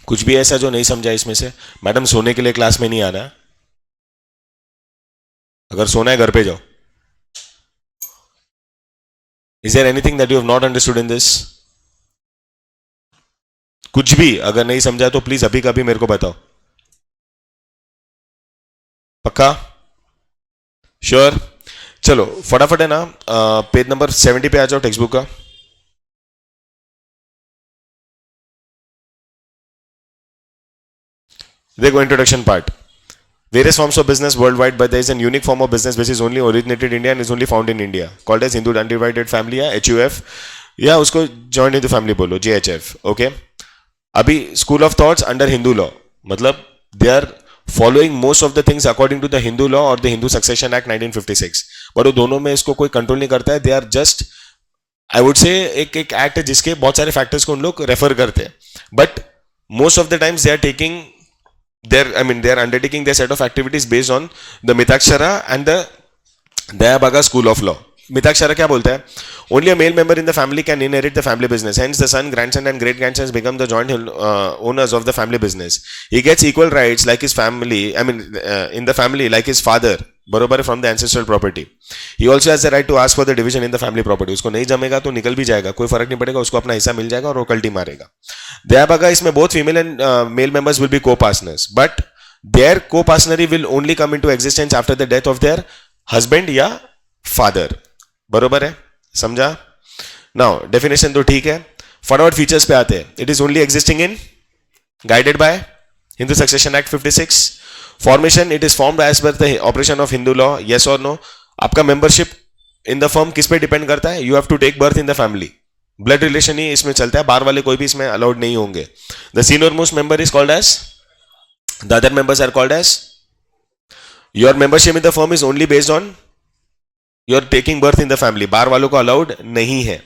कुछ भी ऐसा जो नहीं समझा इसमें से? मैडम सोने के लिए क्लास में नहीं आना है। अगर सोना है घर पे जाओ। Is there anything that you have not understood in this? कुछ भी अगर नहीं समझा तो प्लीज अभी कभी मेरे को बताओ। पक्का? श्योर? चलो फटाफट है ना, पेज नंबर 70 पे आ जाओ टेक्स्ट बुक का। देखो introduction part. Various forms of business worldwide, but there is a unique form of business which is only originated in India and is only found in India, called as Hindu Undivided Family या HUF, या उसको joint Hindu family बोलो, JHF। Okay, अभी school of thoughts under Hindu law, मतलब they are following most of the things according to the Hindu law और the Hindu succession act 1956, but वो दोनों में इसको कोई कंट्रोल नहीं करता है। They are just, I would say, एक एक्ट है जिसके बहुत सारे फैक्टर्स को उन लोग रेफर करते हैं, but most of the times they are taking they are undertaking their set of activities based on the Mitakshara and the Dayabaga school of law. Mitakshara क्या बोलता है? Only a male member in the family can inherit the family business. Hence, the son, grandson, and great grandsons become the joint owners of the family business. He gets equal rights like his family. In the family like his father. बरोबर from the ancestral property. He also has the right to ask for the division in the family property. उसको नहीं जमेगा तो निकल भी जाएगा, कोई फर्क नहीं पड़ेगा, उसको अपना हिस्सा मिल जाएगा और वो कल्टी मारेगा। दयाबागा इसमें both female and male members will be co-partners, but their co-partnery will only come into existence after the death of their husband या father. बरोबर है? समझा? नाउ डेफिनेशन तो ठीक है, फटाफट फीचर्स पे आते हैं। It is only existing in, guided by Hindu succession act 56। Formation, it is formed as per the operation of Hindu law. Yes और नो? आपका मेंबरशिप इन द फर्म किस पे डिपेंड करता है? You have to take birth in the family, blood relation ही इसमें चलता है, बाहर वाले कोई भी इसमें अलाउड नहीं होंगे। The senior most member is called as, the other members are called as. Your membership in the firm is only based on you are taking birth in the family, बाहर वालों को अलाउड नहीं है।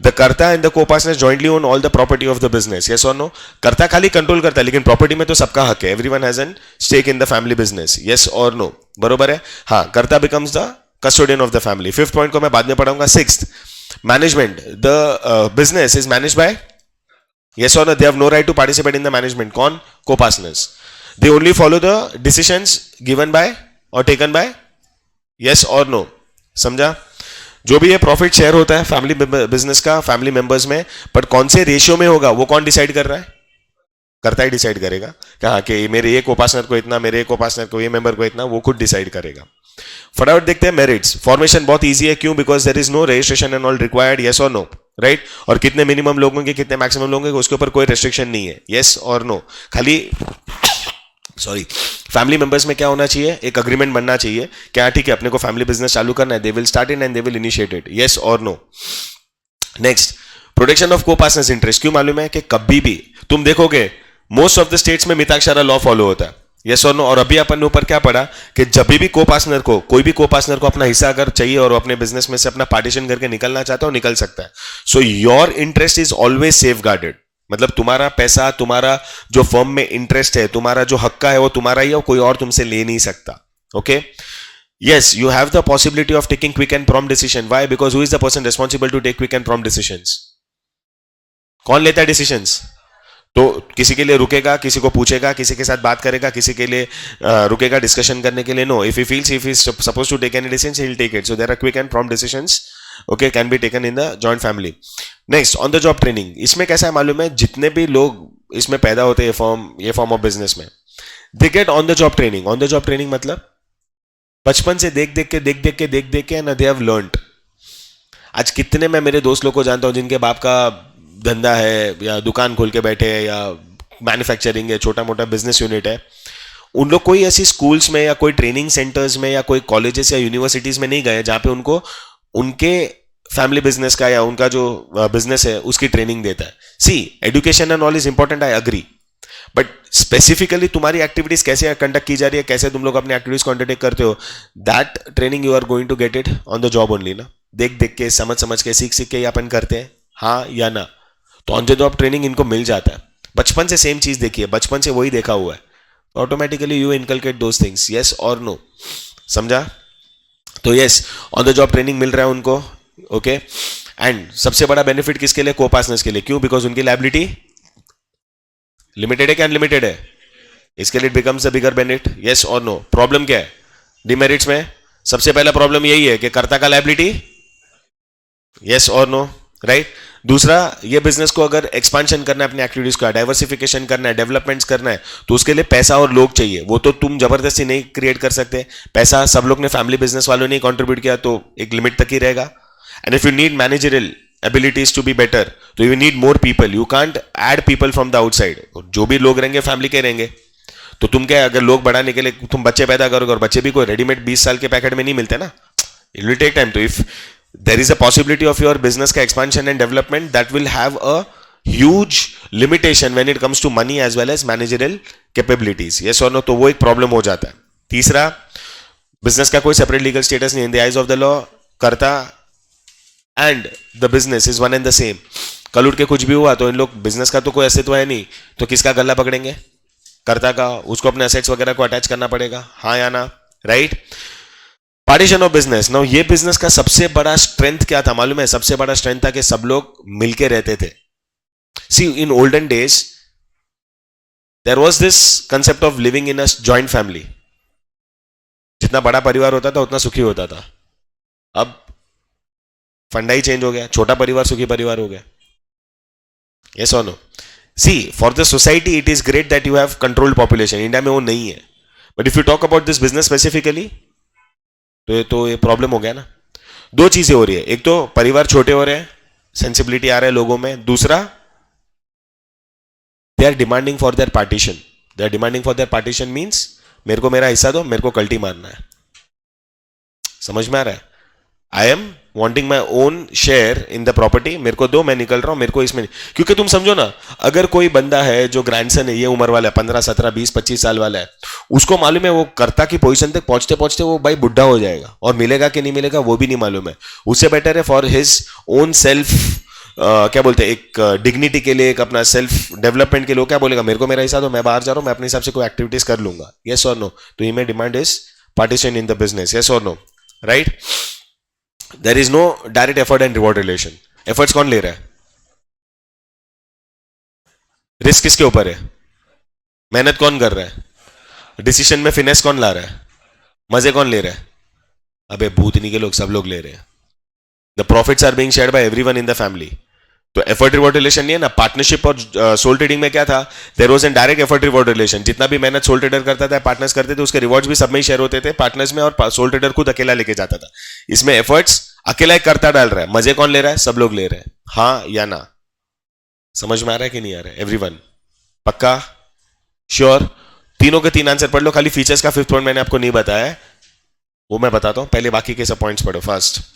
The karta and the co-partners jointly own all the property of the business. Yes और no? Karta खाली control करता है, लेकिन प्रॉपर्टी में तो सबका हक है। Everyone has an stake in the family business. Yes और नो? बरोबर है? हाँ, karta becomes the custodian of the family. Fifth point को मैं बाद में पढ़ाऊंगा। Sixth, management. The business is manage by, yes और no? They have no right to participate in the management. कौन? Co-partners. They only follow the decisions given by और taken by, yes और no? समझा? जो भी ये प्रॉफिट शेयर होता है फैमिली बिजनेस का फैमिली मेंबर्स में, बट कौन से रेशियो में होगा वो कौन डिसाइड कर रहा है? करता ही डिसाइड करेगा। कहा कि मेरे ये को-पार्टनर को इतना, मेरे को-पार्टनर को, ये मेंबर को इतना, वो खुद डिसाइड करेगा। फटाफट देखते हैं मेरिट्स। फॉर्मेशन बहुत इजी है, क्यों? Because there is no registration and all required. Yes और नो? राइट? और कितने मिनिमम लोगों के, कितने मैक्सिमम लोगों के, उसके ऊपर कोई रेस्ट्रिक्शन नहीं है। यस और नो? खाली सॉरी, फैमिली मेंबर्स में क्या होना चाहिए? एक अग्रीमेंट बनना चाहिए, क्या ठीक है अपने को फैमिली बिजनेस चालू करना है, they will start in and they will initiate it. Yes और no? Next, protection of co-partners interest. क्यों मालूम है? कि कभी भी तुम देखोगे मोस्ट ऑफ द स्टेट्स में मिताक्षरा लॉ फॉलो होता है। यस और नो? और अभी अपन ने ऊपर क्या पढ़ा कि जब भी को-पार्टनर को, कोई भी को-पार्टनर को अपना हिस्सा अगर चाहिए और अपने बिजनेस में से अपना पार्टीशन करके निकलना चाहता है, निकल सकता है। So your interest is always safe guarded. मतलब तुम्हारा पैसा, तुम्हारा जो फर्म में इंटरेस्ट है, तुम्हारा जो हक का है, वो तुम्हारा ही है, कोई और तुमसे ले नहीं सकता। Okay? Yes, you have the possibility of taking quick and prompt decision. Why? Because who is the person responsible to take quick and prompt decisions? कौन लेता है डिसीजंस? तो किसी के लिए रुकेगा, किसी को पूछेगा, किसी के साथ बात करेगा, किसी के लिए रुकेगा डिस्कशन करने के लिए? No. If he feels if he is supposed to take any decision, he will take it. So there are quick and prompt decisions, okay, can be taken in the joint family. Next, on the job training. इसमें कैसा है मालूम है? जितने भी लोग इसमें पैदा होते हैं ये फॉर्म ऑफ बिजनेस में, they get on the job training. On the job training मतलब बचपन से देख देख के ना, दे हैव लर्नड। आज कितने मैं मेरे दोस्त लोग को जानता हूं जिनके बाप का धंधा है या दुकान खोल के बैठे हैं या मैन्युफैक्चरिंग है, छोटा मोटा बिजनेस यूनिट है। उन लोग कोई ऐसी स्कूल्स में या कोई ट्रेनिंग सेंटर्स में या कोई कॉलेजेस या यूनिवर्सिटीज में नहीं गए जहां पे उनको उनके फैमिली बिजनेस का या उनका जो बिजनेस है उसकी ट्रेनिंग देता है। See, education and all is important, I agree, but specifically तुम्हारी एक्टिविटीज कैसे कंडक्ट की जा रही है, कैसे तुम लोग अपनी एक्टिविटीज को अंडरटेक करते हो, that training you are going to get it on the job only ना। देख के, समझ के, सीख के अपन करते हैं, हाँ या ना? तो ऑन द जॉब ट्रेनिंग इनको मिल जाता है। बचपन से सेम चीज देखी है, बचपन से वही देखा हुआ है, automatically you inculcate those things. Yes और नो? समझा? तो yes, on the job training मिल रहा है उनको। ओके? एंड सबसे बड़ा बेनिफिट किसके लिए? को-पार्टनर्स के लिए। क्यों? बिकॉज उनकी लायबिलिटी लिमिटेड है क्या अनलिमिटेड है? इसके लिए becomes a bigger benefit, yes और नो? प्रॉब्लम क्या है डिमेरिट्स में? सबसे पहला प्रॉब्लम यही है कि कर्ता का लायबिलिटी, यस और नो? राइट। दूसरा, ये बिजनेस को अगर एक्सपांशन करना है, अपने एक्टिविटीज का डाइवर्सिफिकेशन करना है, डेवलपमेंट्स करना है, तो उसके लिए पैसा और लोग चाहिए। वो तो तुम जबरदस्ती नहीं क्रिएट कर सकते। पैसा सब लोग ने, फैमिली बिजनेस वालों ने कंट्रीब्यूट किया तो एक लिमिट तक ही रहेगा। And if you need managerial abilities to be better, तो you need more people, you can't add people from the outside। जो भी लोग रहेंगे फैमिली के रहेंगे। तो तुम क्या, अगर लोग बढ़ाने के लिए तुम बच्चे पैदा करोगे, और बच्चे भी कोई रेडीमेड 20 साल के पैकेट में नहीं मिलते ना, it will take time। तो if there is a possibility of your business का expansion and development, that will have a huge limitation when it comes to money as well as managerial capabilities, yes or no? तो वो एक problem हो जाता है। तीसरा, business का कोई सेपरेट लीगल स्टेटस नहीं, in the eyes of the law karta and the business is one and the same. कल उठ के कुछ भी हुआ तो इन लोग, बिजनेस का तो कोई अस्तित्व है नहीं, तो किसका गला पकड़ेंगे? कर्ता का। उसको अपने असेट्स वगैरह को अटैच करना पड़ेगा, हाँ या ना? Right. Partition of business. Now ये बिजनेस का सबसे बड़ा स्ट्रेंथ क्या था मालूम है? सबसे बड़ा स्ट्रेंथ था कि सब लोग मिलके रहते थे। See in olden days there was this concept of living in a joint family. जितना बड़ा परिवार होता था उतना सुखी होता था। अब फंडा ही चेंज हो गया, छोटा परिवार सुखी परिवार हो गया, यस और no? See for the society it is great that you have controlled population, India में वो नहीं है। But if you talk about this business specifically, तो ये प्रॉब्लम हो गया ना। दो चीजें हो रही है, एक तो परिवार छोटे हो रहे हैं, सेंसिबिलिटी आ रहा है लोगों में। दूसरा, they are demanding for their partition. They are demanding for their partition means मेरे को मेरा हिस्सा दो, मेरे को कल्टी मारना है। समझ में आ रहा है? I am wanting my own share in the property, मेरे को दो, मैं निकल रहा हूं, मेरे को इसमें नहीं। क्योंकि तुम समझो ना, अगर कोई बंदा है जो ग्रैंडसन है, ये उम्र वाला है, 15 17 20 25 साल वाला है, उसको मालूम है वो कर्ता की पोजीशन तक पहुंचते पहुंचते वो भाई बुढ़ा हो जाएगा, और मिलेगा कि नहीं मिलेगा वो भी नहीं मालूम है। उससे बेटर है फॉर हिज ओन सेल्फ, क्या बोलते हैं, एक डिग्निटी के लिए, एक अपना सेल्फ डेवलपमेंट के लिए, क्या बोलेगा, मेरे को मेरा हिस्सा दो, मैं बाहर जा रहा हूं, मैं अपने हिसाब से कोई एक्टिविटीज कर लूंगा, यस और नो? तो ये मैं demand is partition in the business, yes और no? Right. There is no direct effort and reward relation. Efforts कौन ले रहा है? रिस्क किसके ऊपर है? मेहनत कौन कर रहा है? डिसीजन में फिनेस कौन ला रहा है? मजे कौन ले रहा है? अबे भूतनी के लोग, सब लोग ले रहे हैं। The profits are being shared by everyone in the family. तो एफर्ट रिवॉर्ड रिलेशन नहीं है ना। पार्टनरशिप और सोल ट्रेडिंग में क्या था? There was an direct effort reward relation. जितना भी मेहनत सोल ट्रेडर करता था, पार्टनर्स करते थे, उसके रिवॉर्ड्स भी सब में ही शेयर होते थे, पार्टनर्स में, और सोल ट्रेडर खुद अकेला लेके जाता था। इसमें एफर्ट्स अकेला एक करता डाल रहा है, मजे कौन ले रहा है? सब लोग ले रहे हैं, हाँ या ना? समझ में आ रहा है कि नहीं आ रहा है एवरीवन? पक्का? श्योर? तीनों के तीन आंसर पढ़ लो। खाली फीचर्स का फिफ्थ पॉइंट मैंने आपको नहीं बताया है, वो मैं बताता हूं, पहले बाकी के सब पॉइंट्स पढ़ो फर्स्ट।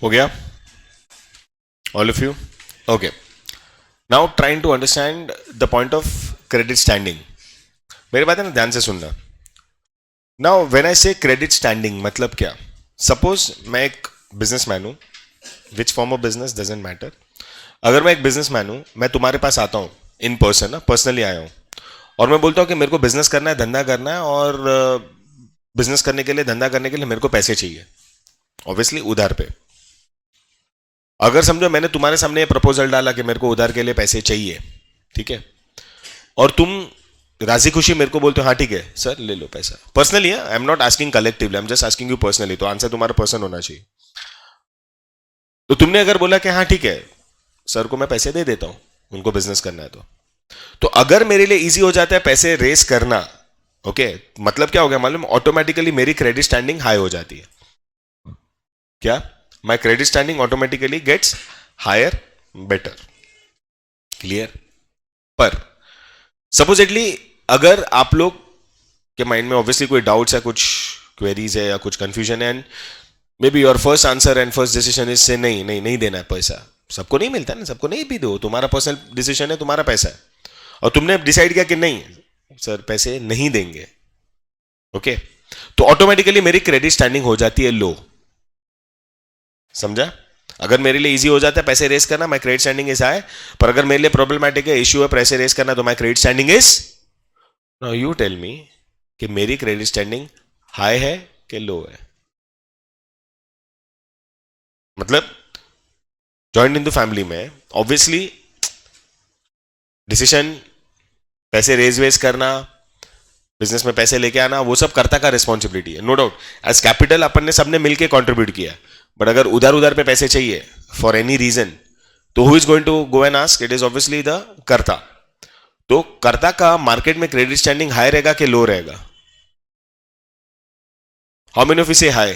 हो गया all of you? Okay, now trying to understand the point of credit standing. मेरी बात है ना, ध्यान से सुनना. नाउ व्हेन आई से क्रेडिट स्टैंडिंग मतलब क्या? सपोज मैं एक बिजनेसमैन हूं, which form of business doesn't matter. अगर मैं एक बिजनेसमैन हूं, मैं तुम्हारे पास आता हूं इन पर्सन ना, पर्सनली आया हूं, और मैं बोलता हूं कि मेरे को बिजनेस करना है, धंधा करना है, और बिजनेस करने के लिए, धंधा करने के लिए मेरे को पैसे चाहिए, ऑब्वियसली उधार पे. अगर समझो मैंने तुम्हारे सामने ये प्रपोजल डाला कि मेरे को उधार के लिए पैसे चाहिए, ठीक है, और तुम राजी खुशी मेरे को बोलते हो हाँ ठीक है सर ले लो पैसा, personally, I am not asking collectively, I am just asking you personally, तो आंसर तुम्हारा पर्सन होना चाहिए. तो तुमने अगर बोला कि हाँ ठीक है सर को मैं पैसे दे देता हूं, उनको बिजनेस करना है तो अगर मेरे लिए इजी हो जाता है पैसे रेस करना, ओके, मतलब क्या हो गया मालूम? ऑटोमेटिकली मेरी क्रेडिट स्टैंडिंग हाई हो जाती है. क्या? My credit standing automatically gets higher, better. Clear? पर सपोजिटली अगर आप लोग के माइंड में ऑब्वियसली कोई डाउट्स है, कुछ क्वेरीज है या कुछ कंफ्यूजन है, and may be your first answer and first decision is से नहीं नहीं नहीं देना है पैसा. सबको नहीं मिलता ना, सबको नहीं भी दो, तुम्हारा पर्सनल डिसीजन है, तुम्हारा पैसा है, और तुमने डिसाइड किया कि नहीं सर पैसे नहीं देंगे, ओके, तो ऑटोमेटिकली मेरी क्रेडिट स्टैंडिंग हो जाती है लो. समझा? अगर मेरे लिए इजी हो जाता है पैसे रेस करना, माई क्रेडिट स्टैंडिंग इज हाई. पर अगर मेरे लिए प्रॉब्लमैटिक है, इश्यू है पैसे रेस करना, तो my credit standing is, now you tell me कि मेरी क्रेडिट स्टैंडिंग हाई है कि लो है? मतलब जॉइंट इन द फैमिली में ऑब्वियसली डिसीजन, पैसे रेज वेज करना, बिजनेस में पैसे लेके आना, वो सब कर्ता का रिस्पॉन्सिबिलिटी है, नो डाउट. एज कैपिटल अपन ने सबने मिलकर कॉन्ट्रीब्यूट किया, बट अगर उधार उधार पे पैसे चाहिए फॉर एनी रीजन, तो who is going to go and ask? It is obviously the कर्ता. तो कर्ता का मार्केट में क्रेडिट स्टैंडिंग हाई रहेगा कि लो रहेगा? हाउ मेनी ऑफ यू से high?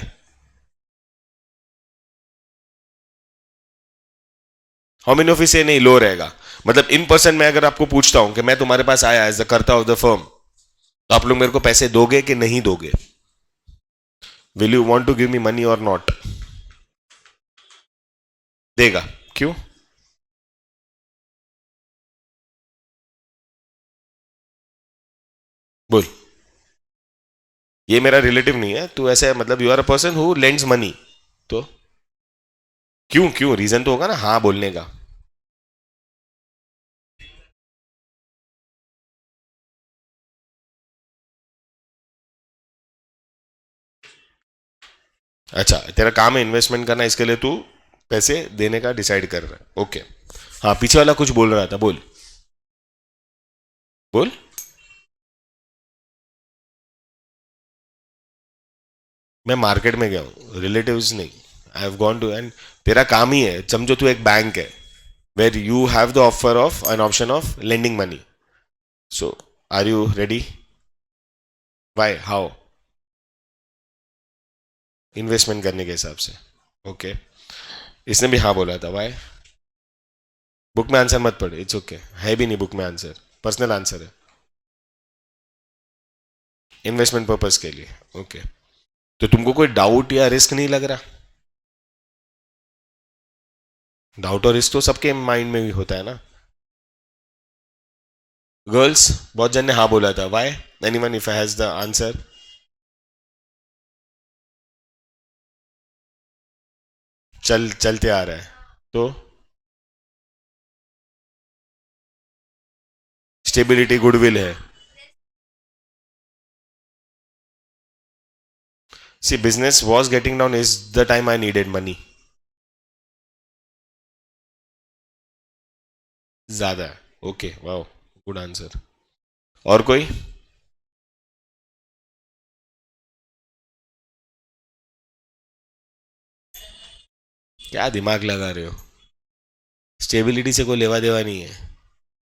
How many of you से नहीं लो रहेगा? मतलब इन पर्सन में अगर आपको पूछता हूं कि मैं तुम्हारे पास आया एज द कर्ता ऑफ द फर्म, तो आप लोग मेरे को पैसे दोगे कि नहीं दोगे? Will you want to give me money or not? देगा. क्यों? बोल. ये मेरा रिलेटिव नहीं है, तू ऐसे मतलब you are a person who lends money, तो क्यों? क्यों? रीजन तो होगा ना हाँ बोलने का. अच्छा, तेरा काम है इन्वेस्टमेंट करना, इसके लिए तू पैसे देने का डिसाइड कर रहा है, ओके. हाँ, पीछे वाला कुछ बोल रहा था, बोल बोल. मैं मार्केट में गया हूँ, रिलेटिव्स नहीं. I have gone to, and तेरा काम ही है, समझो तू एक बैंक है, where you have the offer of an option of lending money. So are you ready? Why? How? Investment करने के हिसाब से, ओके. इसने भी हाँ बोला था, वाई? बुक में आंसर मत पढ़, इट्स ओके, है भी नहीं बुक में आंसर, पर्सनल आंसर है, इन्वेस्टमेंट पर्पज के लिए, ओके. तो तुमको कोई डाउट या रिस्क नहीं लग रहा? डाउट और रिस्क तो सबके माइंड में भी होता है ना. गर्ल्स, बहुत जन ने हाँ बोला था, why? Anyone if has the answer? चलते आ रहा है तो स्टेबिलिटी, गुडविल है. See business was getting down is the time I needed money. ज्यादा है, ओके, वाओ, गुड आंसर. और कोई? क्या दिमाग लगा रहे हो? स्टेबिलिटी से कोई लेवा देवा नहीं है,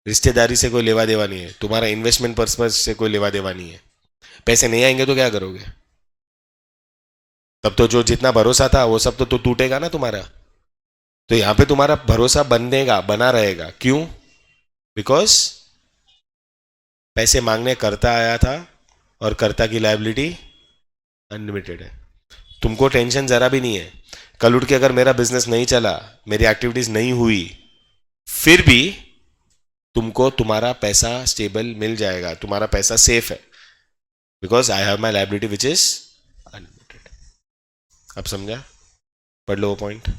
रिश्तेदारी से कोई लेवा देवा नहीं है, तुम्हारा इन्वेस्टमेंट पर्पज से कोई लेवा देवा नहीं है. पैसे नहीं आएंगे तो क्या करोगे? तब तो जो जितना भरोसा था वो सब तो टूटेगा ना तुम्हारा. तो यहां पे तुम्हारा भरोसा बनेगा, बना रहेगा. क्यों? बिकॉज पैसे मांगने करता आया था, और कर्ता की लायबिलिटी अनलिमिटेड है. तुमको टेंशन जरा भी नहीं है. कल उठ के अगर मेरा बिजनेस नहीं चला, मेरी एक्टिविटीज नहीं हुई, फिर भी तुमको तुम्हारा पैसा स्टेबल मिल जाएगा, तुम्हारा पैसा सेफ है, because I have my liability which is unlimited. अब समझा? पढ़ लो वो पॉइंट।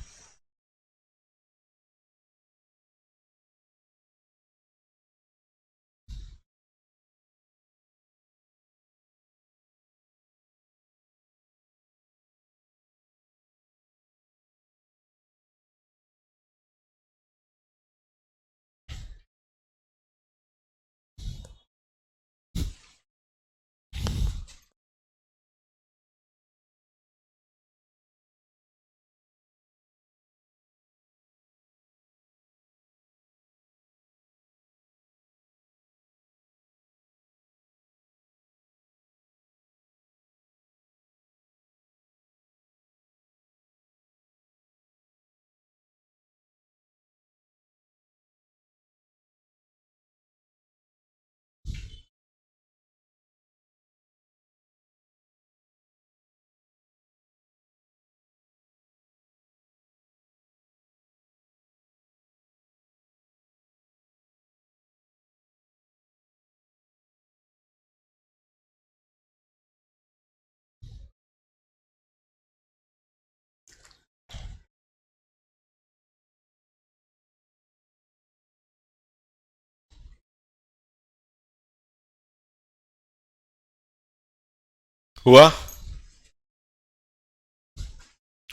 हुआ?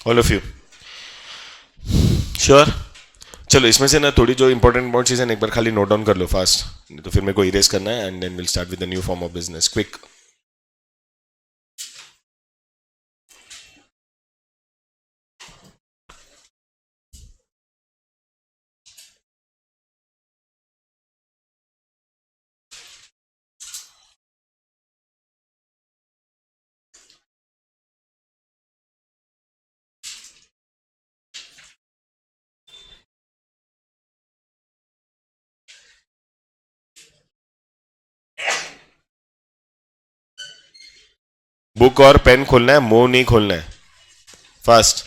All of you sure? चलो इसमें से ना थोड़ी जो इंपॉर्टेंट पॉइंट्स हैं एक बार खाली नोट डाउन कर लो फास्ट, नहीं तो फिर मेरे को इरेज करना है, and then will start with the new form of business quick. Book और पेन खोलना है, मुंह नहीं खोलना है। फास्ट।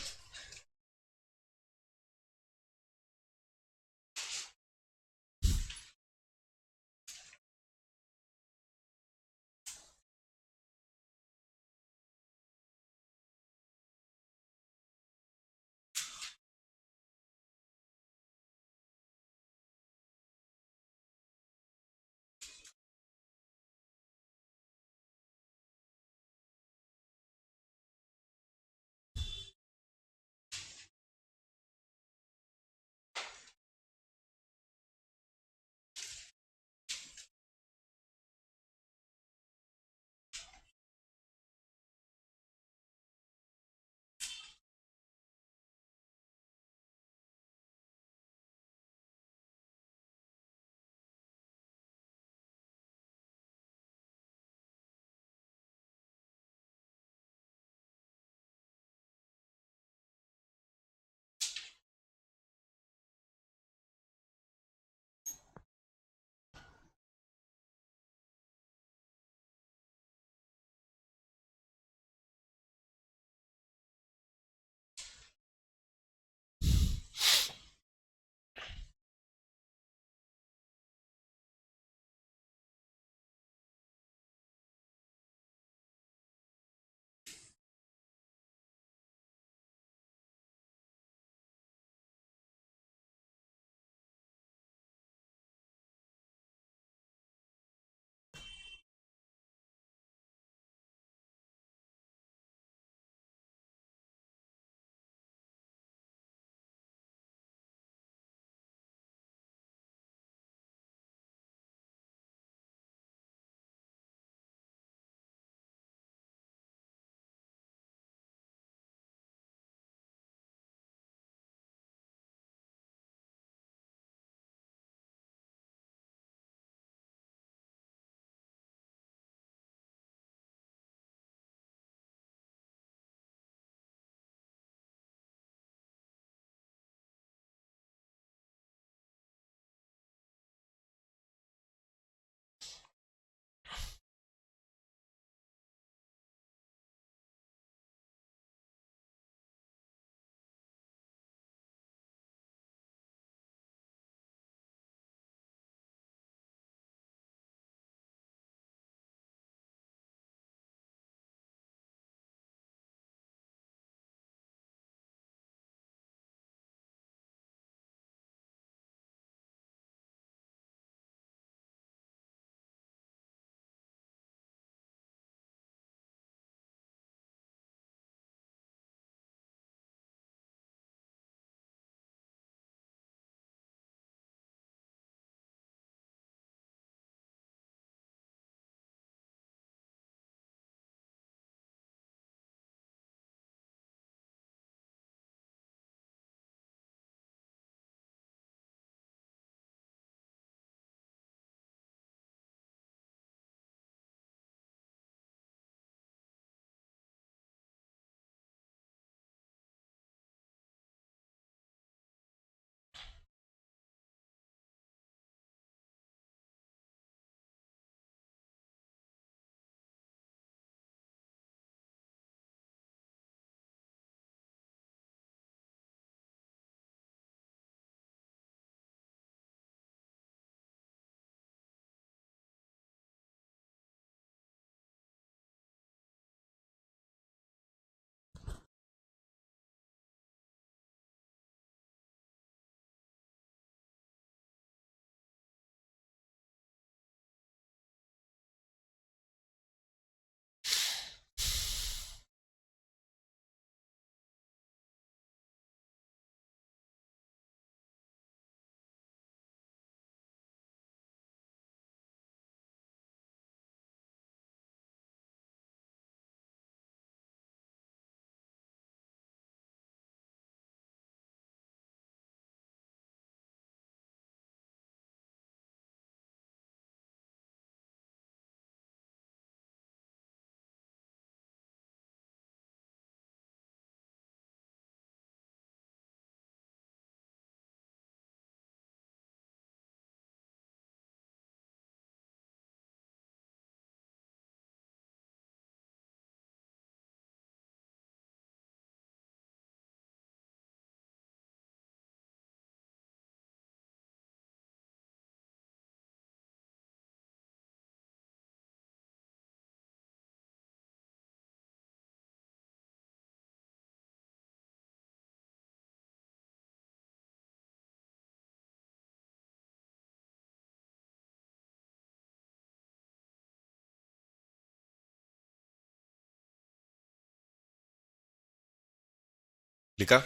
लिखा?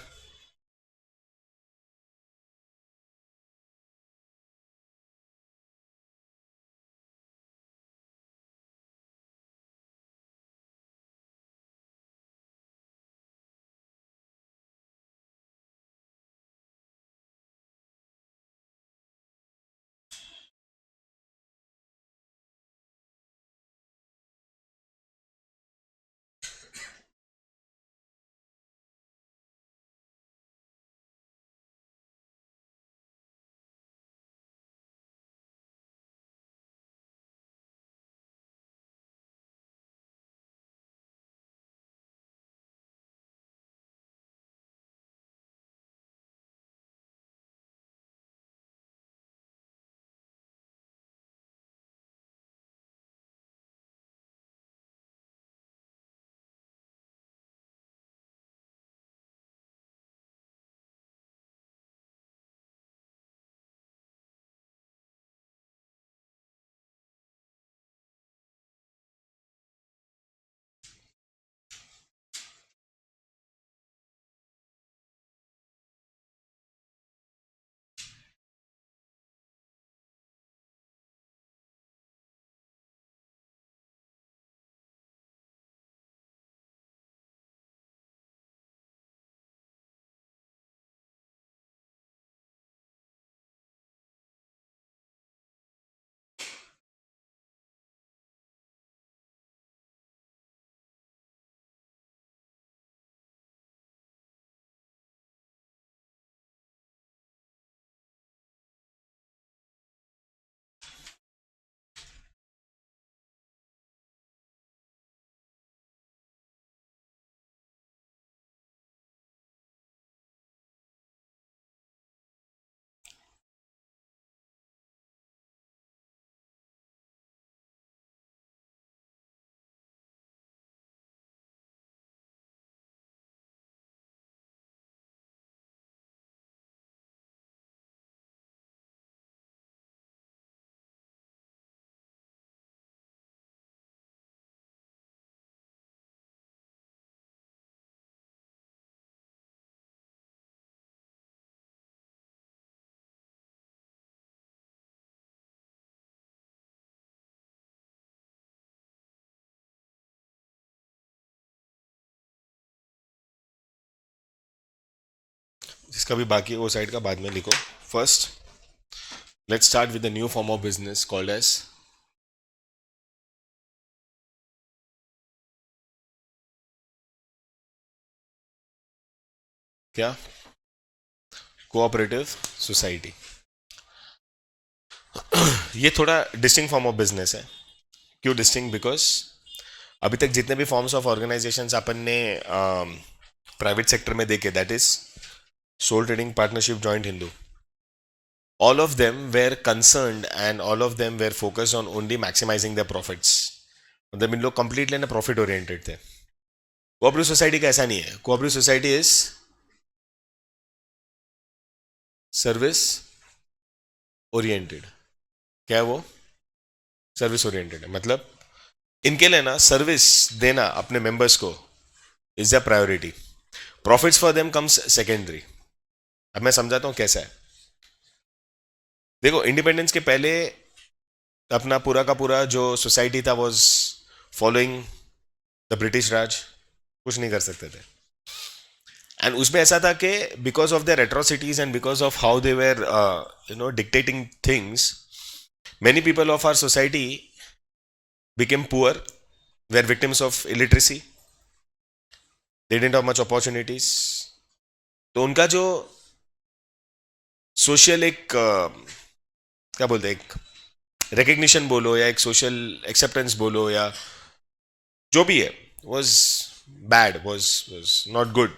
जिसका भी बाकी है वो साइड का बाद में लिखो. First, let's start with the new form of business called as क्या? Cooperative society. ये थोड़ा डिस्टिंक्ट फॉर्म ऑफ बिजनेस है. क्यों डिस्टिंक्ट? बिकॉज अभी तक जितने भी फॉर्म्स ऑफ ऑर्गेनाइजेशंस अपन ने प्राइवेट सेक्टर में देखे, that is sole trading, partnership, joint Hindu, all of them were concerned and all of them were focused on only maximizing their profits. मतलब इन लोग कंप्लीटली ना प्रॉफिट ओरिएंटेड थे. कोऑपरेटिव सोसाइटी का ऐसा नहीं है. Cooperative society is service oriented. क्या है वो? सर्विस ओरिएंटेड है. मतलब इनके लिए ना सर्विस देना अपने मेंबर्स को is the priority. Profits for them comes secondary. अब मैं समझाता हूं कैसा है. देखो, इंडिपेंडेंस के पहले अपना पूरा का पूरा जो सोसाइटी था वाज फॉलोइंग द ब्रिटिश राज. कुछ नहीं कर सकते थे. एंड उसमें ऐसा था कि because of their atrocities and because of how they were dictating things, many people of our society became poor, were victims of illiteracy, they didn't have much opportunities. तो उनका जो सोशल एक क्या बोलते हैं, एक रिकग्निशन बोलो या एक सोशल एक्सेप्टेंस बोलो या जो भी है, was bad, was not good.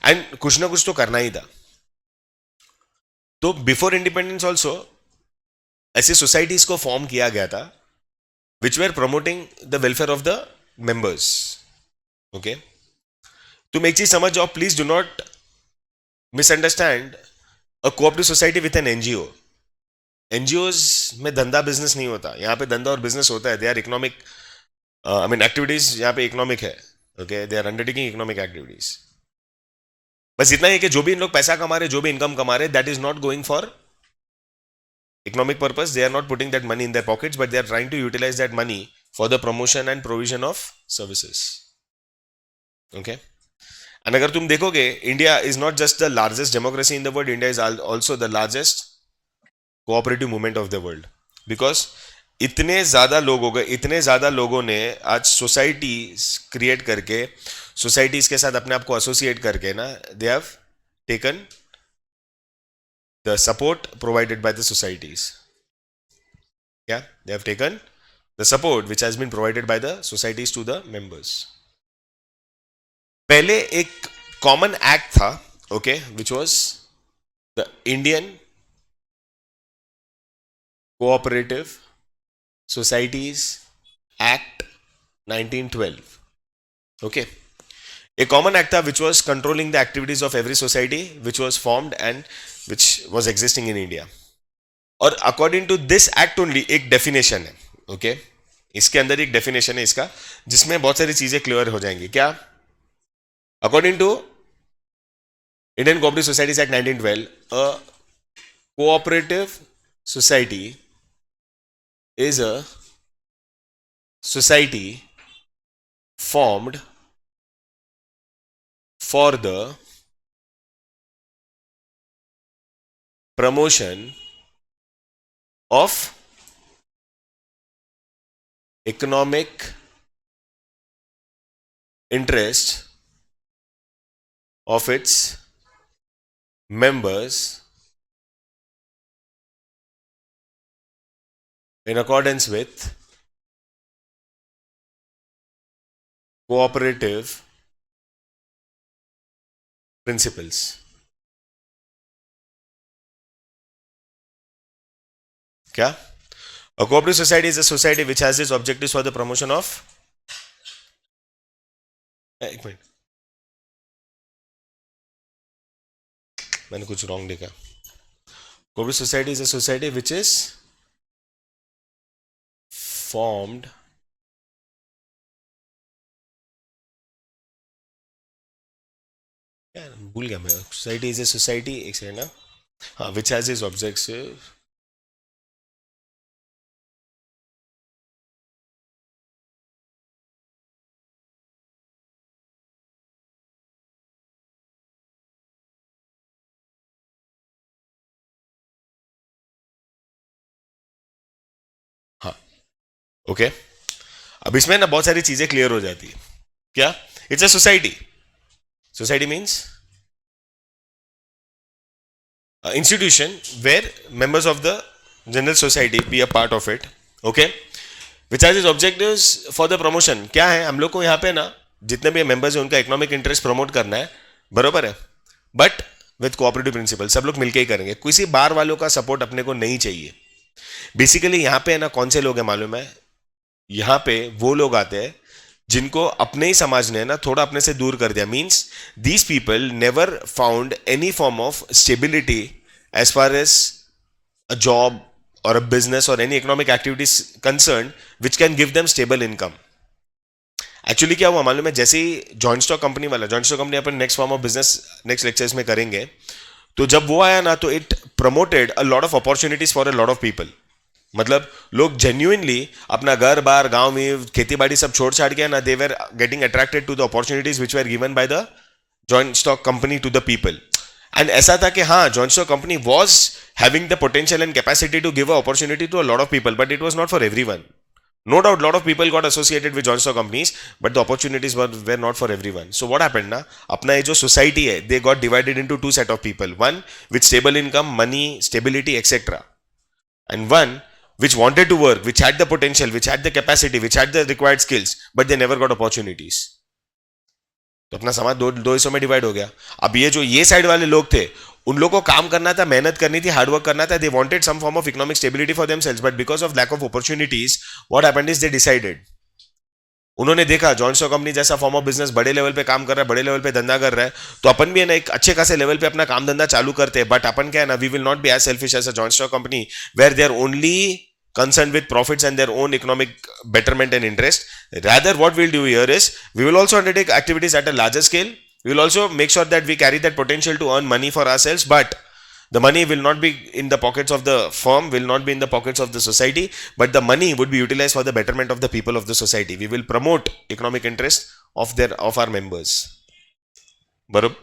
And कुछ ना कुछ तो करना ही था. तो बिफोर इंडिपेंडेंस ऑल्सो ऐसी सोसाइटीज को फॉर्म किया गया था विच where promoting the welfare of the members. Okay, तुम एक चीज समझ जाओ, please do not misunderstand a cooperative society with an NGO. NGOs में धंधा बिजनेस नहीं होता. यहाँ पे धंधा और बिजनेस होता है. They are economic, I mean activities यहाँ पे इकोनॉमिक है. Okay, they are undertaking economic activities. बस इतना ही कि जो भी इन लोग पैसा कमा रहे, जो भी इनकम कमा रहे, that is not going for economic purpose. They are not putting that money in their pockets, but they are trying to utilize that money for the promotion and provision of services. Okay. And अगर तुम देखोगे, India is not just the largest democracy in the world, India is also the largest cooperative movement of the world. Because इतने ज़्यादा लोग हो गए, इतने ज़्यादा लोगों ने आज सोसाइटी क्रिएट करके, सोसाइटीज़ के साथ अपने आप को एसोसिएट करके ना, they have taken the support provided by the societies. Yeah, they have taken the support which has been provided by the societies to the members. पहले एक कॉमन एक्ट था, okay, which was the Indian Cooperative Societies Act 1912. Okay, a common act था which was controlling the activities of every society which was formed and which was existing in India. और according to this act only एक definition है, okay, इसके अंदर एक definition है इसका, जिसमें बहुत सारी चीजें क्लियर हो जाएंगी. क्या? According to Indian cooperative societies act 1912, a cooperative society is a society formed for the promotion of economic interest of its members in accordance with cooperative principles. क्या? A cooperative society is a society which has its objectives for the promotion of, एक minute, मैंने कुछ wrong लिखा. Cooperative society is a society which is formed यार भूल गया मैं. Society is a society, एक सेकंड ना, हाँ, विच हैज इज ऑब्जेक्टिव, हाँ, ओके. अब इसमें ना बहुत सारी चीजें क्लियर हो जाती है. क्या? It's a society. Society means institution where members of the general society be a part of it, okay, which has its objectives for the promotion. क्या है? हम लोग को यहाँ पे ना जितने भी मेंबर्स हैं उनका इकोनॉमिक इंटरेस्ट प्रमोट करना है, बरोबर है, बट विथ कोऑपरेटिव प्रिंसिपल. सब लोग मिलके ही करेंगे, किसी बाहर वालों का सपोर्ट अपने को नहीं चाहिए. बेसिकली यहाँ पे है ना, कौन से लोग हैं मालूम है? यहाँ पे वो लोग आते हैं जिनको अपने ही समाज ने ना थोड़ा अपने से दूर कर दिया. Means these people never found any form of stability as far as a job or a business or any economic activities concern which can give them stable income. Actually क्या हुआ मालूम है? जैसे ही जॉइंट स्टॉक कंपनी वाला, joint stock company अपन next form of business next lectures में करेंगे, तो जब वो आया ना तो it promoted a lot of opportunities for a lot of people. मतलब लोग जेन्युइनली अपना घर बार गांव में खेती बाड़ी सब छोड़ छाड़ के ना, they were getting attracted to the opportunities which were given by the joint stock company to the people. And ऐसा था कि हाँ, joint stock company was having the potential and capacity to give a opportunity to a lot of people, but it was not for everyone. No doubt, lot of people got associated with joint stock companies, but the opportunities were not for everyone. So what happened ना, अपना ये जो society है, they got divided into two set of people. One with stable income, money, stability, etc. And one which wanted to work, which had the potential, which had the capacity, which had the required skills, but they never got opportunities. तो अपना समाज दो हिस्सों में divide हो गया. अब ये जो ये साइड वाले लोग थे, उन लोगों को काम करना था, मेहनत करनी थी, हार्डवर्क करना था. They wanted some form of economic stability for themselves, but because of lack of opportunities what happened is they decided. उन्होंने देखा जॉइंट स्टॉक कंपनी जैसा फॉर्म ऑफ बिजनेस बड़े लेवल पे काम कर रहा है, बड़े लेवल पे धंधा कर रहा है, तो अपन भी है ना एक अच्छे खासे लेवल पे अपना काम धंधा चालू करते हैं. बट अपन क्या है ना, we will not be as selfish as a joint stock company where they are only concerned with profits and their own economic betterment and interest. Rather, what we'll do here is we will also undertake activities at a larger scale, We will also make sure that we carry that potential to earn money for ourselves, but the money will not be in the pockets of the firm, will not be in the pockets of the society, but the money would be utilized for the betterment of the people of the society. We will promote economic interest of our members. बरोबर.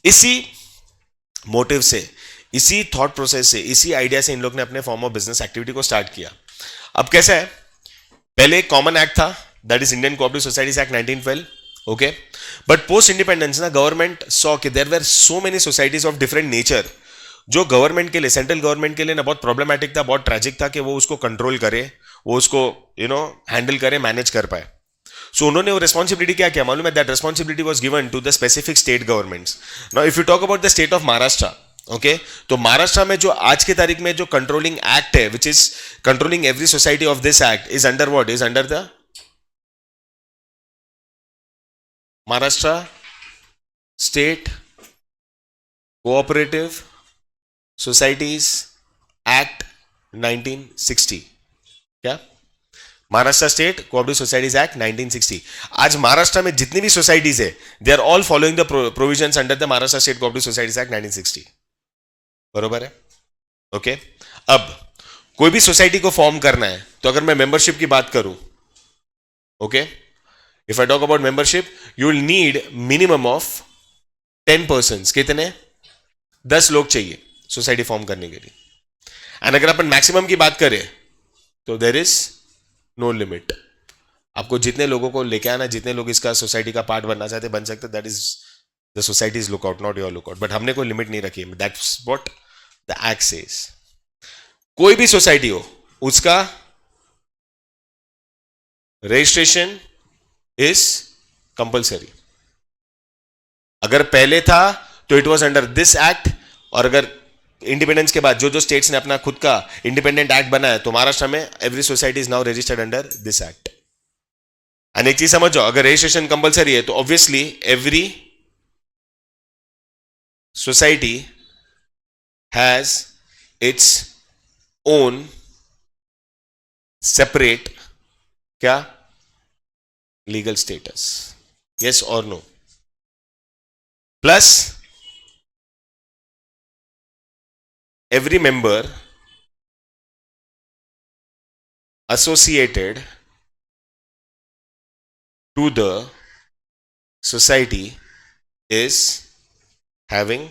इसी motive से, इसी thought process से, इसी idea से इन लोग ने अपने फॉर्म ऑफ बिजनेस एक्टिविटी को स्टार्ट किया. अब कैसा है, पहले एक कॉमन एक्ट था, that is Indian cooperative societies act 1912. Okay, but post independence ना गवर्नमेंट सॉ कि there were so many societies of different nature, जो गवर्नमेंट के लिए, सेंट्रल गवर्नमेंट के लिए ना बहुत प्रॉब्लमैटिक था, बहुत ट्रेजिक था कि वो उसको कंट्रोल करे, वो उसको हैंडल करे, मैनेज कर पाए. सो उन्होंने वो रिस्पॉन्सिबिलिटी क्या किया मालूम है, that responsibility was given to the specific state governments. Now if you talk about the state of Maharashtra, okay, तो महाराष्ट्र में जो आज की तारीख में जो कंट्रोलिंग एक्ट है, which is controlling every society of this act, is under what, is under the Maharashtra state cooperative societies act 1960. क्या, Maharashtra state cooperative societies act 1960. आज महाराष्ट्र में जितनी भी सोसाइटीज है, they are all following the provisions under the Maharashtra state cooperative societies act 1960. बरोबर है. Okay, अब कोई भी सोसाइटी को फॉर्म करना है, तो अगर मैं मेंबरशिप की बात करूं, okay, if I talk about membership, you will need minimum of 10 persons. कितने, 10 लोग चाहिए सोसाइटी फॉर्म करने के लिए. एंड अगर अपन मैक्सिमम की बात करें, तो देर इज नो लिमिट. आपको जितने लोगों को लेके आना, जितने लोग इसका सोसाइटी का पार्ट बनना चाहते बन सकते, that is the societies lookout, not your lookout. But हमने कोई लिमिट नहीं रखी, that's what the act says. कोई भी सोसाइटी हो, उसका रजिस्ट्रेशन इज कंपल्सरी. अगर पहले था तो it was under this act, और अगर इंडिपेंडेंस के बाद जो जो स्टेट्स ने अपना खुद का इंडिपेंडेंट एक्ट बनाया, तो महाराष्ट्र में every society is now registered under this act. And एक चीज समझो, अगर रजिस्ट्रेशन कंपलसरी है, तो obviously every society has its own separate क्या, लीगल स्टेटस. यस और no. Plus every member associated to the society is having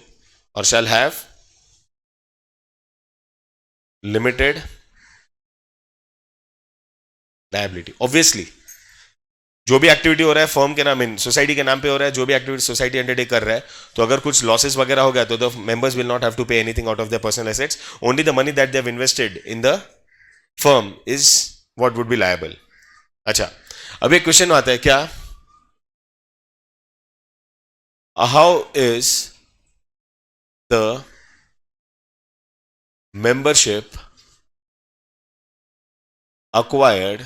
or shall have limited liability. Obviously, जो भी एक्टिविटी हो रहा है फर्म के नाम, सोसाइटी के नाम पे हो रहा है, जो भी एक्टिविटी सोसाइटी अंडरटेक कर रहा है, तो अगर कुछ लॉसेस वगैरह हो गया, तो the members will not have to pay anything out of their personal assets. Only the money that they have invested in the firm is what would be liable. अच्छा, अब एक क्वेश्चन आता है, क्या, how is the membership acquired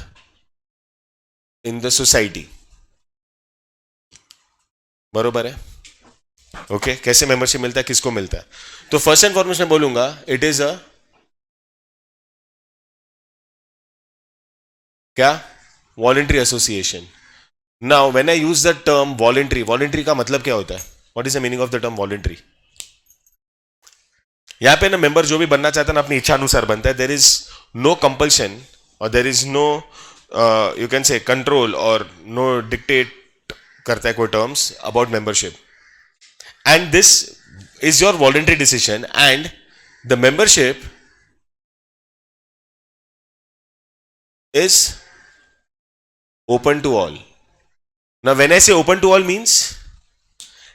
in the society. बरोबर है. Okay, कैसे membership मिलता है, किसको मिलता है? तो फर्स्ट एंड फॉरमोस्ट मैं बोलूंगा, इट इज अ क्या, voluntary association. Now when I use the term voluntary, voluntary का मतलब क्या होता है, what is the meaning of the term voluntary? यहां पे ना मेंबर जो भी बनना चाहता है ना, अपनी इच्छा अनुसार बनता है. देर is no compulsion or there is no you can say control or no dictate करता है कोई terms about membership. And this is your voluntary decision, and the membership is open to all. ना when I say open to all means,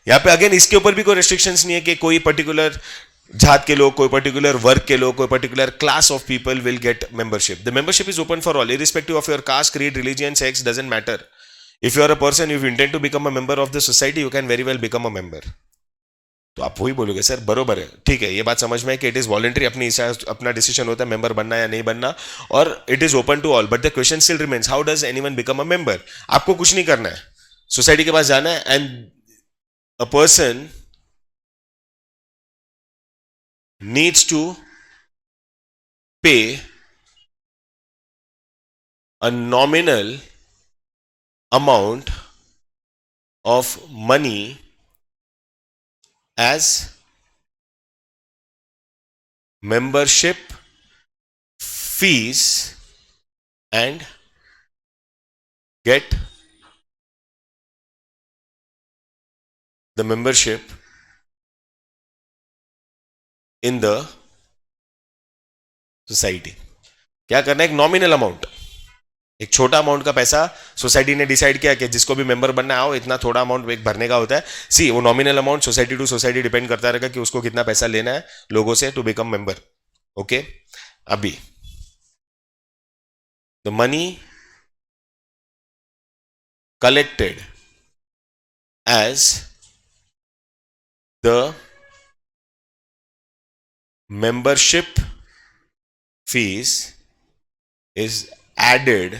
यहां पे again इसके ऊपर भी कोई रेस्ट्रिक्शंस नहीं है कि कोई पर्टिकुलर जात के लोग, कोई पर्टिकुलर वर्ग के लोग, कोई particular class of people will get membership. The membership is open for all, irrespective of your caste, creed, religion, sex, doesn't matter. If you are a person, if you intend to become a member of the society, you can very well become a member. तो आप वही बोलोगे sir बरोबर है, ठीक है, ये बात समझ में है कि इट इज वॉलेंट्री, अपना डिसीजन होता है मेंबर बनना या नहीं बनना, और it is open to all. But the question still remains, how does anyone become a member? आपको कुछ नहीं करना है, सोसाइटी के पास जाना है, and a person needs to pay a nominal amount of money as membership fees and get the membership in the society. क्या करना है? एक नॉमिनल अमाउंट, एक छोटा अमाउंट का पैसा सोसाइटी ने डिसाइड किया कि जिसको भी मेंबर बनना आओ, इतना थोड़ा अमाउंट एक भरने का होता है. सी, वो nominal amount society to society depend करता रहेगा कि उसको कितना पैसा लेना है लोगों से टू बिकम मेंबर. ओके, अभी the money collected as the membership fees is added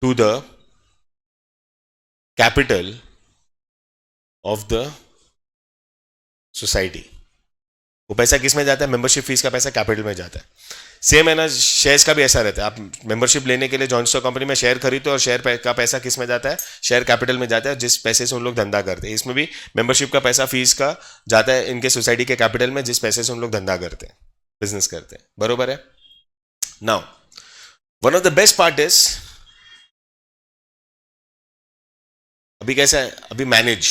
to the capital of the society. वो पैसा किस में जाता है? मेंबरशिप फीस का पैसा कैपिटल में जाता है. सेम है ना, शेयर्स का भी ऐसा रहता है. आप मेंबरशिप लेने के लिए जॉइंट स्टॉक कंपनी में शेयर खरीदते हो और शेयर का पैसा किस में जाता है? शेयर कैपिटल में जाता है, जिस पैसे से उन लोग धंधा करते हैं. इसमें भी मेंबरशिप का पैसा फीस का जाता है इनके सोसाइटी के कैपिटल में, जिस पैसे से उन लोग धंधा करते हैं, बिजनेस करते हैं. बरोबर है. Now one of the best part is, अभी कैसा है, अभी मैनेज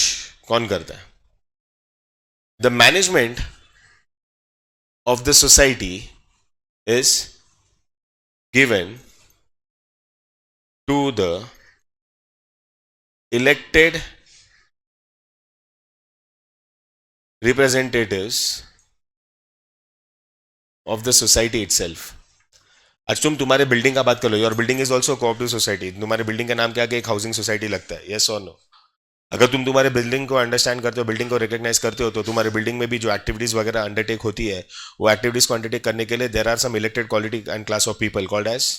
कौन करता है? The management of the society is given to the elected representatives of the society itself. आज तुम्हारे बिल्डिंग का बात कर लो. Your building is also cooperative society. तुम्हारे बिल्डिंग का नाम क्या है? एक हाउसिंग सोसाइटी लगता है. यस और नो? अगर तुम तुम्हारे बिल्डिंग को अंडरस्टैंड करते हो, बिल्डिंग को रिकॉग्नाइज करते हो, तो तुम्हारे बिल्डिंग में भी जो एक्टिविटीज वगैरह अंडरटेक होती है, वो एक्टिविटीज को अंडरटेक करने के लिए there are some elected quality and class of people called as,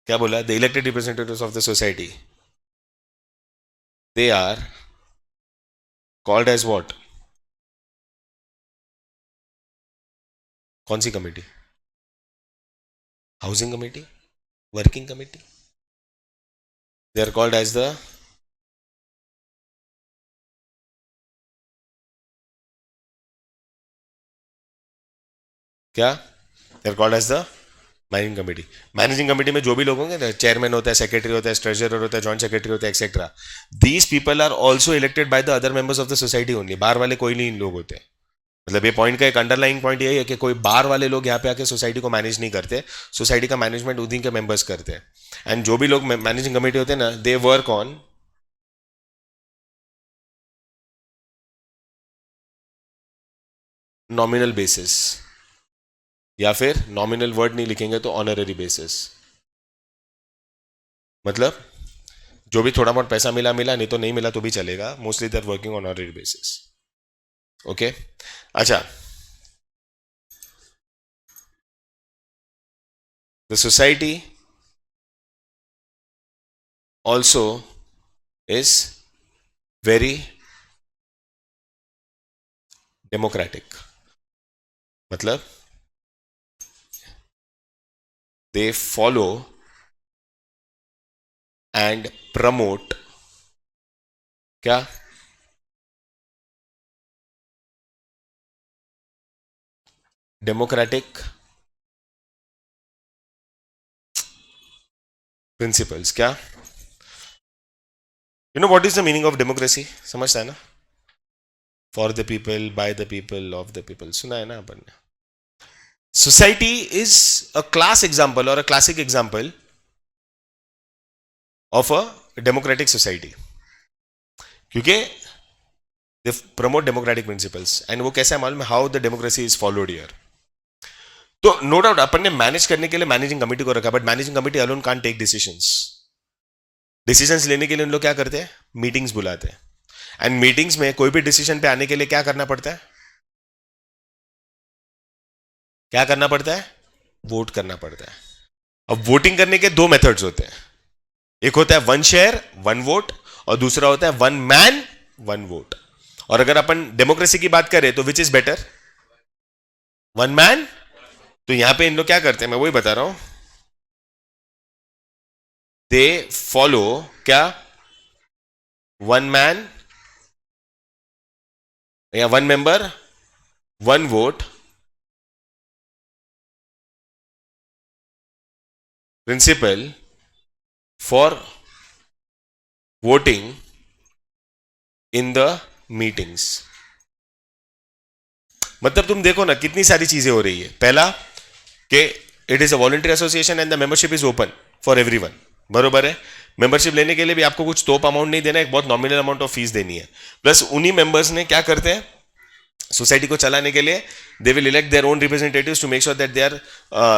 क्या बोला? The elected representatives of the society. They are called as what? कौन सी committee? Housing committee, working committee. They are called as the क्या? They are called as the managing committee. Managing committee में जो भी लोग होंगे, चेयरमैन होता है, सेक्रेटरी होता है, ट्रेजरर होता है, जॉइंट सेक्रेटरी होता है, etcetera. These people are also elected by the other members of the society only. बाहर वाले कोई नहीं इन लोग होते. मतलब ये पॉइंट का एक अंडरलाइंग पॉइंट यही है कि कोई बाहर वाले लोग यहाँ पे आके सोसाइटी को मैनेज नहीं करते. सोसाइटी का मैनेजमेंट उन्हीं के मेंबर्स करते हैं. एंड जो भी लोग मैनेजिंग कमेटी होते हैं ना, they work on nominal basis, या फिर नॉमिनल वर्ड नहीं लिखेंगे तो ऑनररी बेसिस. मतलब जो भी थोड़ा बहुत पैसा मिला मिला, नहीं तो नहीं मिला तो भी चलेगा. Mostly they are working on honorary basis. Okay, अच्छा. The society also is very democratic. मतलब they follow and promote क्या? Democratic principles. क्या? You know what is the meaning of democracy? समझता है ना? For the people, by the people, of the people. सुना है ना अपन ने? Society is a class example और a classic example of a democratic society, क्योंकि they promote democratic principles. And वो कैसा है मालूम है? How the democracy is followed here. तो नो डाउट अपन ने मैनेज करने के लिए मैनेजिंग कमेटी को रखा, but managing committee alone can't take decisions. Decisions लेने के लिए उन लोग क्या करते हैं? मीटिंग्स बुलाते हैं. एंड मीटिंग्स में कोई भी डिसीजन पे आने के लिए क्या करना पड़ता है? क्या करना पड़ता है? वोट करना पड़ता है. अब वोटिंग करने के दो मेथड्स होते हैं. एक होता है वन शेयर वन वोट, और दूसरा होता है वन मैन वन वोट. और अगर अपन डेमोक्रेसी की बात करें तो which is better? One man. तो यहां पे इन लोग क्या करते हैं, मैं वही बता रहा हूं. दे फॉलो क्या? वन मैन या one member one vote principle for voting in the meetings. मतलब तुम देखो ना कितनी सारी चीजें हो रही है। पहला कि it is a voluntary association and the membership is open for everyone, बरोबर है। मेंबरशिप लेने के लिए भी आपको कुछ तोप अमाउंट नहीं देना, एक बहुत नॉमिनल अमाउंट ऑफ फीस देनी है। प्लस उन्हीं मेंबर्स ने क्या करते हैं सोसाइटी को चलाने के लिए, they will elect their own representatives to make sure that they are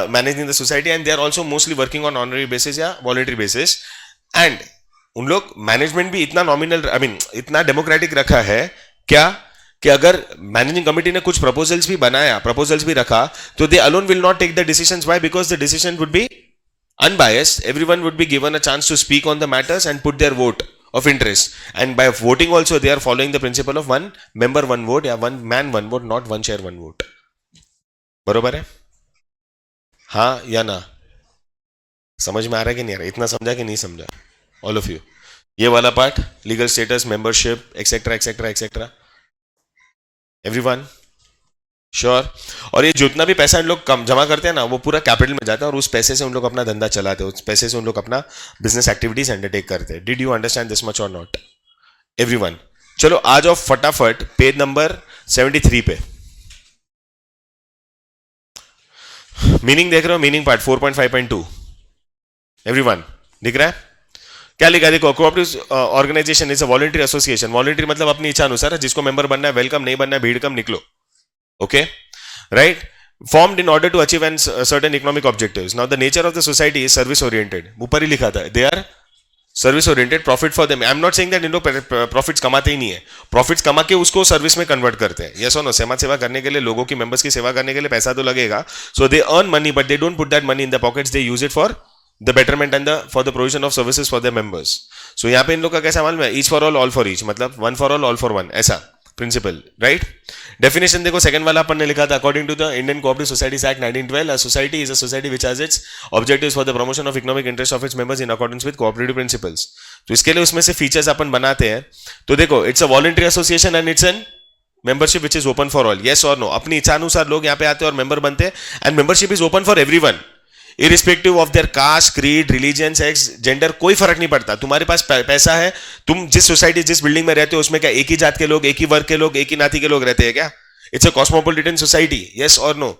managing the society and they are also mostly working on honorary basis या वॉलंटरी बेसिस। एंड उन लोग मैनेजमेंट भी इतना नॉमिनल आई मीन इतना democratic रखा है क्या कि अगर मैनेजिंग कमेटी ने कुछ प्रपोजल्स भी बनाया, प्रपोजल्स भी रखा, तो they alone will not take the decisions. Why? Because the decision would be unbiased, everyone would be given a chance to speak on the matters and put their vote of interest, and by voting also they are following the principle of one member one vote या one man one vote, not one share one vote। बरोबर है? हाँ या ना? समझ में आ रहा है कि नहीं आ रहा? इतना समझा कि नहीं समझा ऑल ऑफ यू? ये वाला part, legal status, membership etcetera etcetera etcetera, everyone sure. और ये जितना भी पैसा इन लोग कम जमा करते हैं ना, वो पूरा कैपिटल में जाता है और उस पैसे से उन लोग अपना धंधा चलाते हैं, उस पैसे से उन लोग अपना बिजनेस एक्टिविटीज अंडरटेक करते हैं। Did you understand this much और नॉट एवरीवन? चलो आ जाओ फटाफट पेज नंबर 73 पे। मीनिंग देख रहे हो? मीनिंग पार्ट 4.5.2 एवरीवन दिख रहा है? क्या लिखा देखो, cooperative organisation is a voluntary association. Voluntary मतलब अपनी इच्छा अनुसार, जिसको मेंबर बनना है वेलकम, नहीं बनना है भीड़ कम निकलो। Okay, right? Formed in order to achieve certain economic objectives. Now the nature of the society is service oriented. ऊपर ही लिखा था, they are service oriented, profit for them. I am not saying that in लोग profits कमाते ही नहीं है, profits कमा के उसको सर्विस में कन्वर्ट करते हैं। यस और नो? समाज सेवा करने के लिए, लोगों की मेंबर्स की सेवा करने के लिए पैसा तो लगेगा, so they earn money but they don't put that money in the pockets, they use it for the betterment and for the provision of services for the members. So यहाँ पे इन लोग का कैसा मालूम है? Each for all for each, मतलब one for all for one, ऐसा प्रिंसिपल, राइट? डेफिनेशन देखो, सेकंड वाला अपन ने लिखा था, according to the Indian cooperative societies act 1912, a society is a society which has its objectives for the promotion of economic interest of its members in accordance with cooperative principles. तो इसके लिए उसमें से फीचर्स अपन बनाते हैं। तो देखो, it's a voluntary association and it's an membership which is open for all. Yes और नो? अपनी इच्छा अनुसार लोग यहाँ पे आते हैं और मेंबर बनते हैं, and membership is open for everyone irrespective of their caste, creed, religion, sex, gender, कोई फर्क नहीं पड़ता। तुम्हारे पास पैसा है, तुम जिस सोसाइटी, जिस बिल्डिंग में रहते हो, उसमें क्या एक ही जात के लोग, एक ही वर्ग के लोग, एक ही नाती के लोग रहते हैं क्या? It's a cosmopolitan society. Yes और no?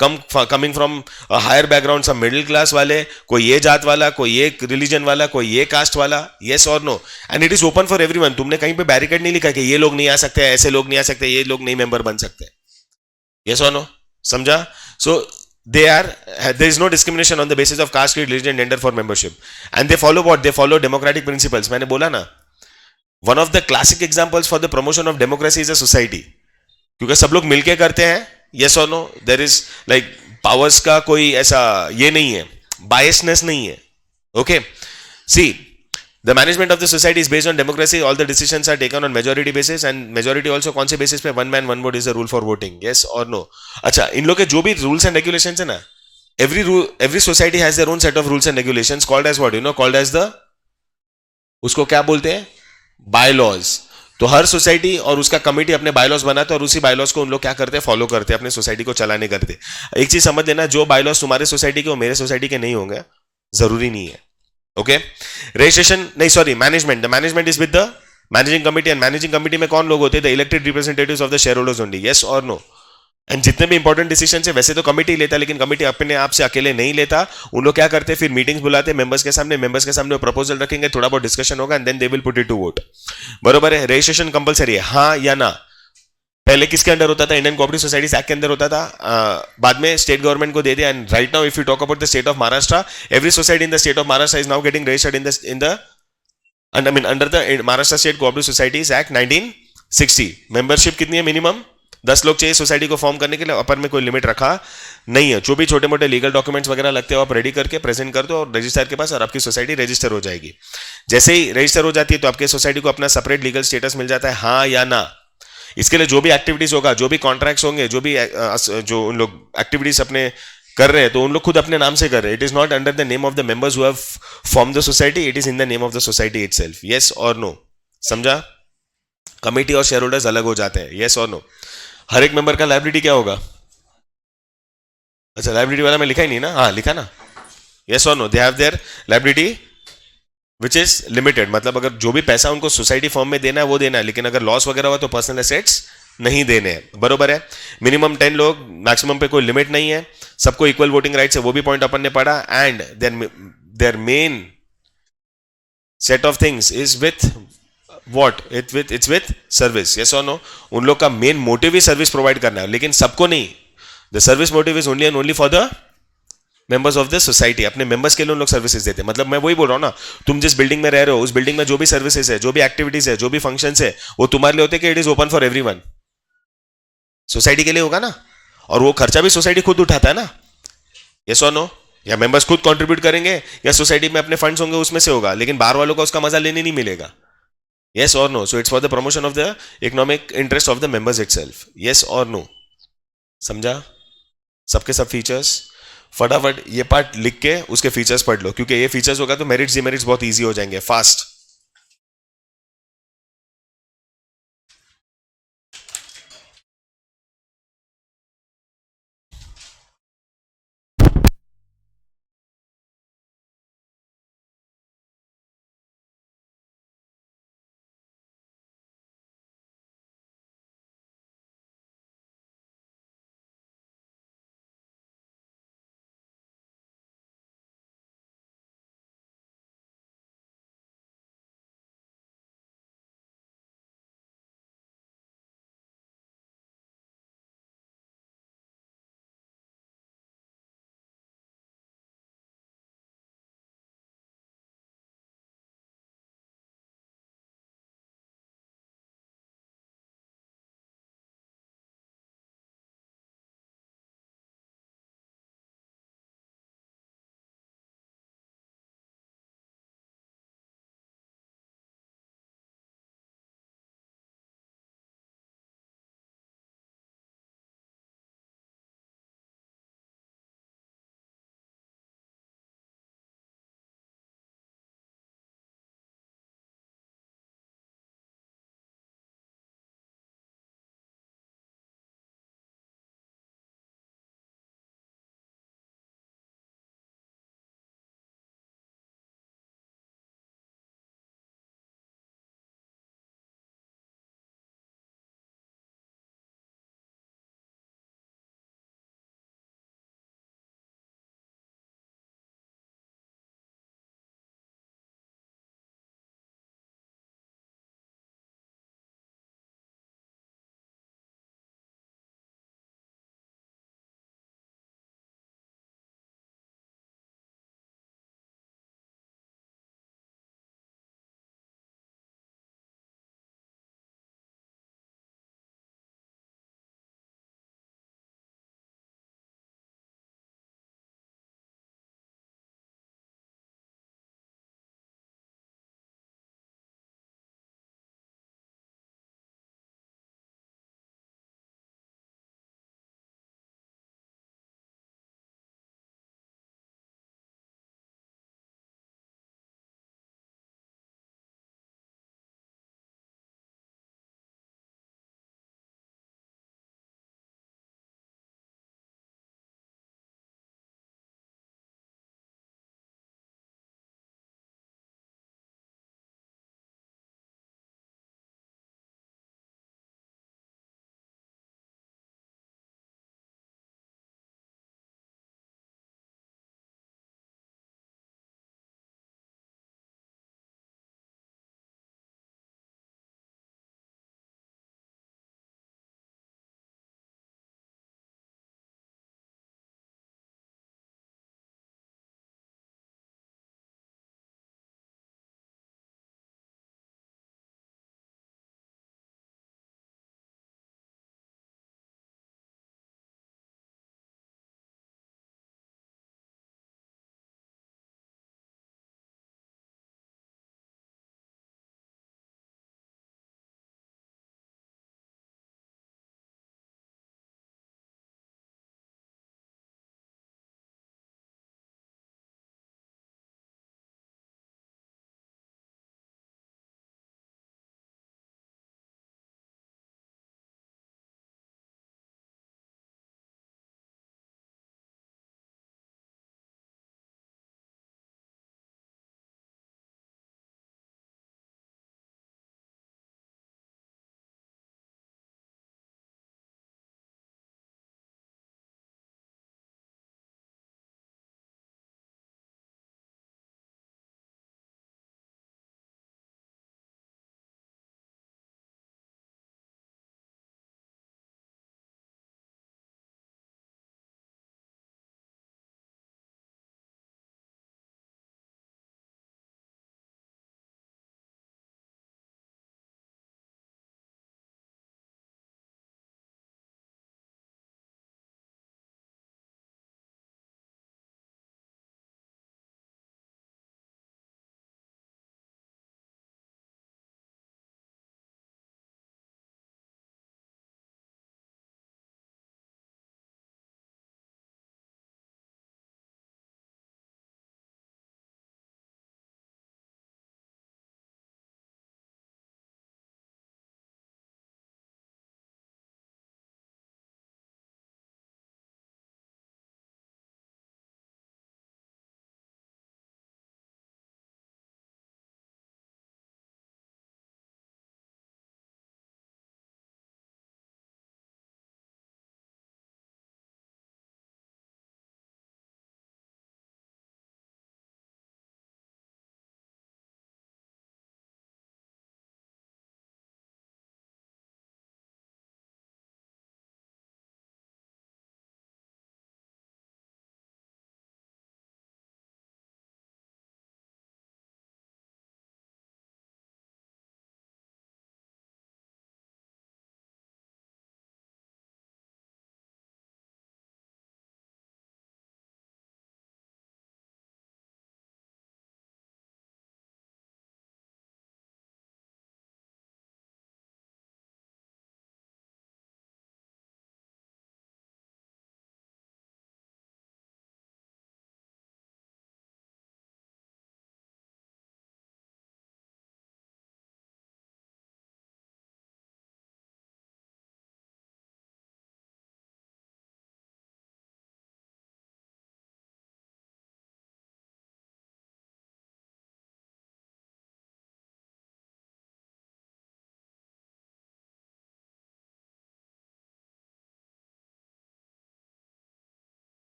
Coming from higher background, सब मिडिल क्लास वाले, कोई ये जात वाला, कोई ये रिलीजन वाला, कोई ये कास्ट वाला। यस और no? And it is open for everyone. तुमने कहीं पे बैरिकेड नहीं लिखा कि ये लोग नहीं आ सकते, ऐसे लोग नहीं आ सकते, ये लोग नहीं मेंबर बन सकते। यस और नो? समझा? सो there is no discrimination on the basis of caste, creed, religion, gender for membership, and they follow what? They follow democratic principles. मैंने बोला ना, one of the classic examples for the promotion of democracy is a society, क्योंकि सब लोग मिलके करते हैं। yes or no? there is like powers का कोई ऐसा ये नहीं है, biasness नहीं है। okay, see, the management of the society is based on democracy. All the decisions are taken on majority basis, and majority also कौन से basis पे? one man one vote is the rule for voting. Yes or no? अच्छा, इन लोग के जो भी rules and regulations है ना, every society has their own set of rules and regulations called as what? You know, called as the, उसको क्या बोलते हैं? bylaws। तो हर सोसाइटी और उसका कमिटी अपने बायलॉज बनाते हैं, और उसी बायलॉज को उन लोग क्या करते हैं? फॉलो करते हैं, अपने सोसाइटी को चलाने करते। एक चीज समझ लेना, जो बायलॉज तुम्हारे सोसाइटी के वो मेरे सोसाइटी के नहीं होंगे, जरूरी नहीं है। ओके, रजिस्ट्रेशन नहीं, sorry, management. The management is with the managing committee, and managing committee में कौन लोग होते हैं? The elected representatives of the share holders only. Yes और नो? एंड जितने भी इंपॉर्टेंट डिसीजन है वैसे तो कमिटी लेता है, लेकिन कमिटी अपने आप से अकेले नहीं लेता। उन लोग क्या करते हैं? फिर मीटिंग्स बुलाते हैं मेंबर्स के सामने प्रपोजल रखेंगे, थोड़ा बहुत डिस्कशन होगा, and then they will put it to vote. बरोबर है? रजिस्ट्रेशन कंपलसरी है, हाँ या ना? पहले किसके अंडर होता था? इंडियन कोऑपरेटिव सोसाइटीज एक्ट के अंदर होता था, बाद में स्टेट गवर्नमेंट को दे दिया। And right now if you talk about the state of Maharashtra, every society in the state of Maharashtra is now getting registered in the under the Maharashtra state cooperative societies act 1960। Membership कितनी है? Minimum 10 लोग चाहिए society को form करने के लिए, अपर में कोई लिमिट रखा नहीं है। जो भी छोटे मोटे लीगल डॉक्यूमेंट्स वगैरह लगते हो आप रेडी करके प्रेजेंट कर दो और रजिस्टर के पास, और आपकी सोसाइटी रजिस्टर हो जाएगी। जैसे ही रजिस्टर हो जाती है तो आपके सोसाइटी को अपना सेपरेट लीगल स्टेटस मिल जाता है, हाँ या ना? इसके लिए जो भी एक्टिविटीज होगा, जो भी कॉन्ट्रैक्ट्स होंगे, जो उन लोग एक्टिविटीज अपने कर रहे हैं, तो उन लोग खुद अपने नाम से कर रहे हैं। It is not under the name of the members who have form the society, it is in the name of the society itself. Yes और नो? समझा? कमेटी और शेयर होल्डर्स अलग हो जाते हैं, यस और नो? हर एक मेंबर का लायबिलिटी क्या होगा? अच्छा, लायबिलिटी वाला मैं लिखा ही नहीं ना, हाँ लिखा ना, यस और no? They have their liability which is limited, मतलब अगर जो भी पैसा उनको सोसाइटी फॉर्म में देना है वो देना है, लेकिन अगर लॉस वगैरह हुआ तो पर्सनल एसेट्स नहीं देने हैं, बरोबर है? मिनिमम 10 लोग, मैक्सिमम पे कोई लिमिट नहीं है, सबको इक्वल वोटिंग राइट्स है, वो भी पॉइंट अपन ने पढ़ा। And their main set of things is with what it's with service, yes और नो? उन लोग का मेन मोटिव ही सर्विस प्रोवाइड करना है, लेकिन सबको नहीं। The service motive is only and only for the members of the society, अपने मेंबर्स के लिए उन लोग सर्विसेज देते हैं। मतलब मैं वही बोल रहा हूं ना, तुम जिस बिल्डिंग में रह रहे हो उस बिल्डिंग में जो भी सर्विसेज है, जो भी एक्टिविटीज है, जो भी फंक्शंस है, वो तुम्हारे लिए होते हैं कि it is open for everyone? Society के लिए होगा ना, और वो खर्चा भी सोसाइटी खुद उठाता है ना, यस और नो? या मेंबर्स खुद कंट्रीब्यूट करेंगे या सोसाइटी में अपने फंड्स होंगे उसमें से होगा, लेकिन बाहर वालों को उसका मजा लेने नहीं मिलेगा, यस और no? So it's for the promotion of the economic interest of the members itself, yes और नो? समझा सबके सब फीचर्स? फटाफट ये पार्ट लिख के उसके फीचर्स पढ़ लो, क्योंकि ये फीचर्स होगा तो मेरिट्स डिमेरिट्स बहुत इजी हो जाएंगे फास्ट।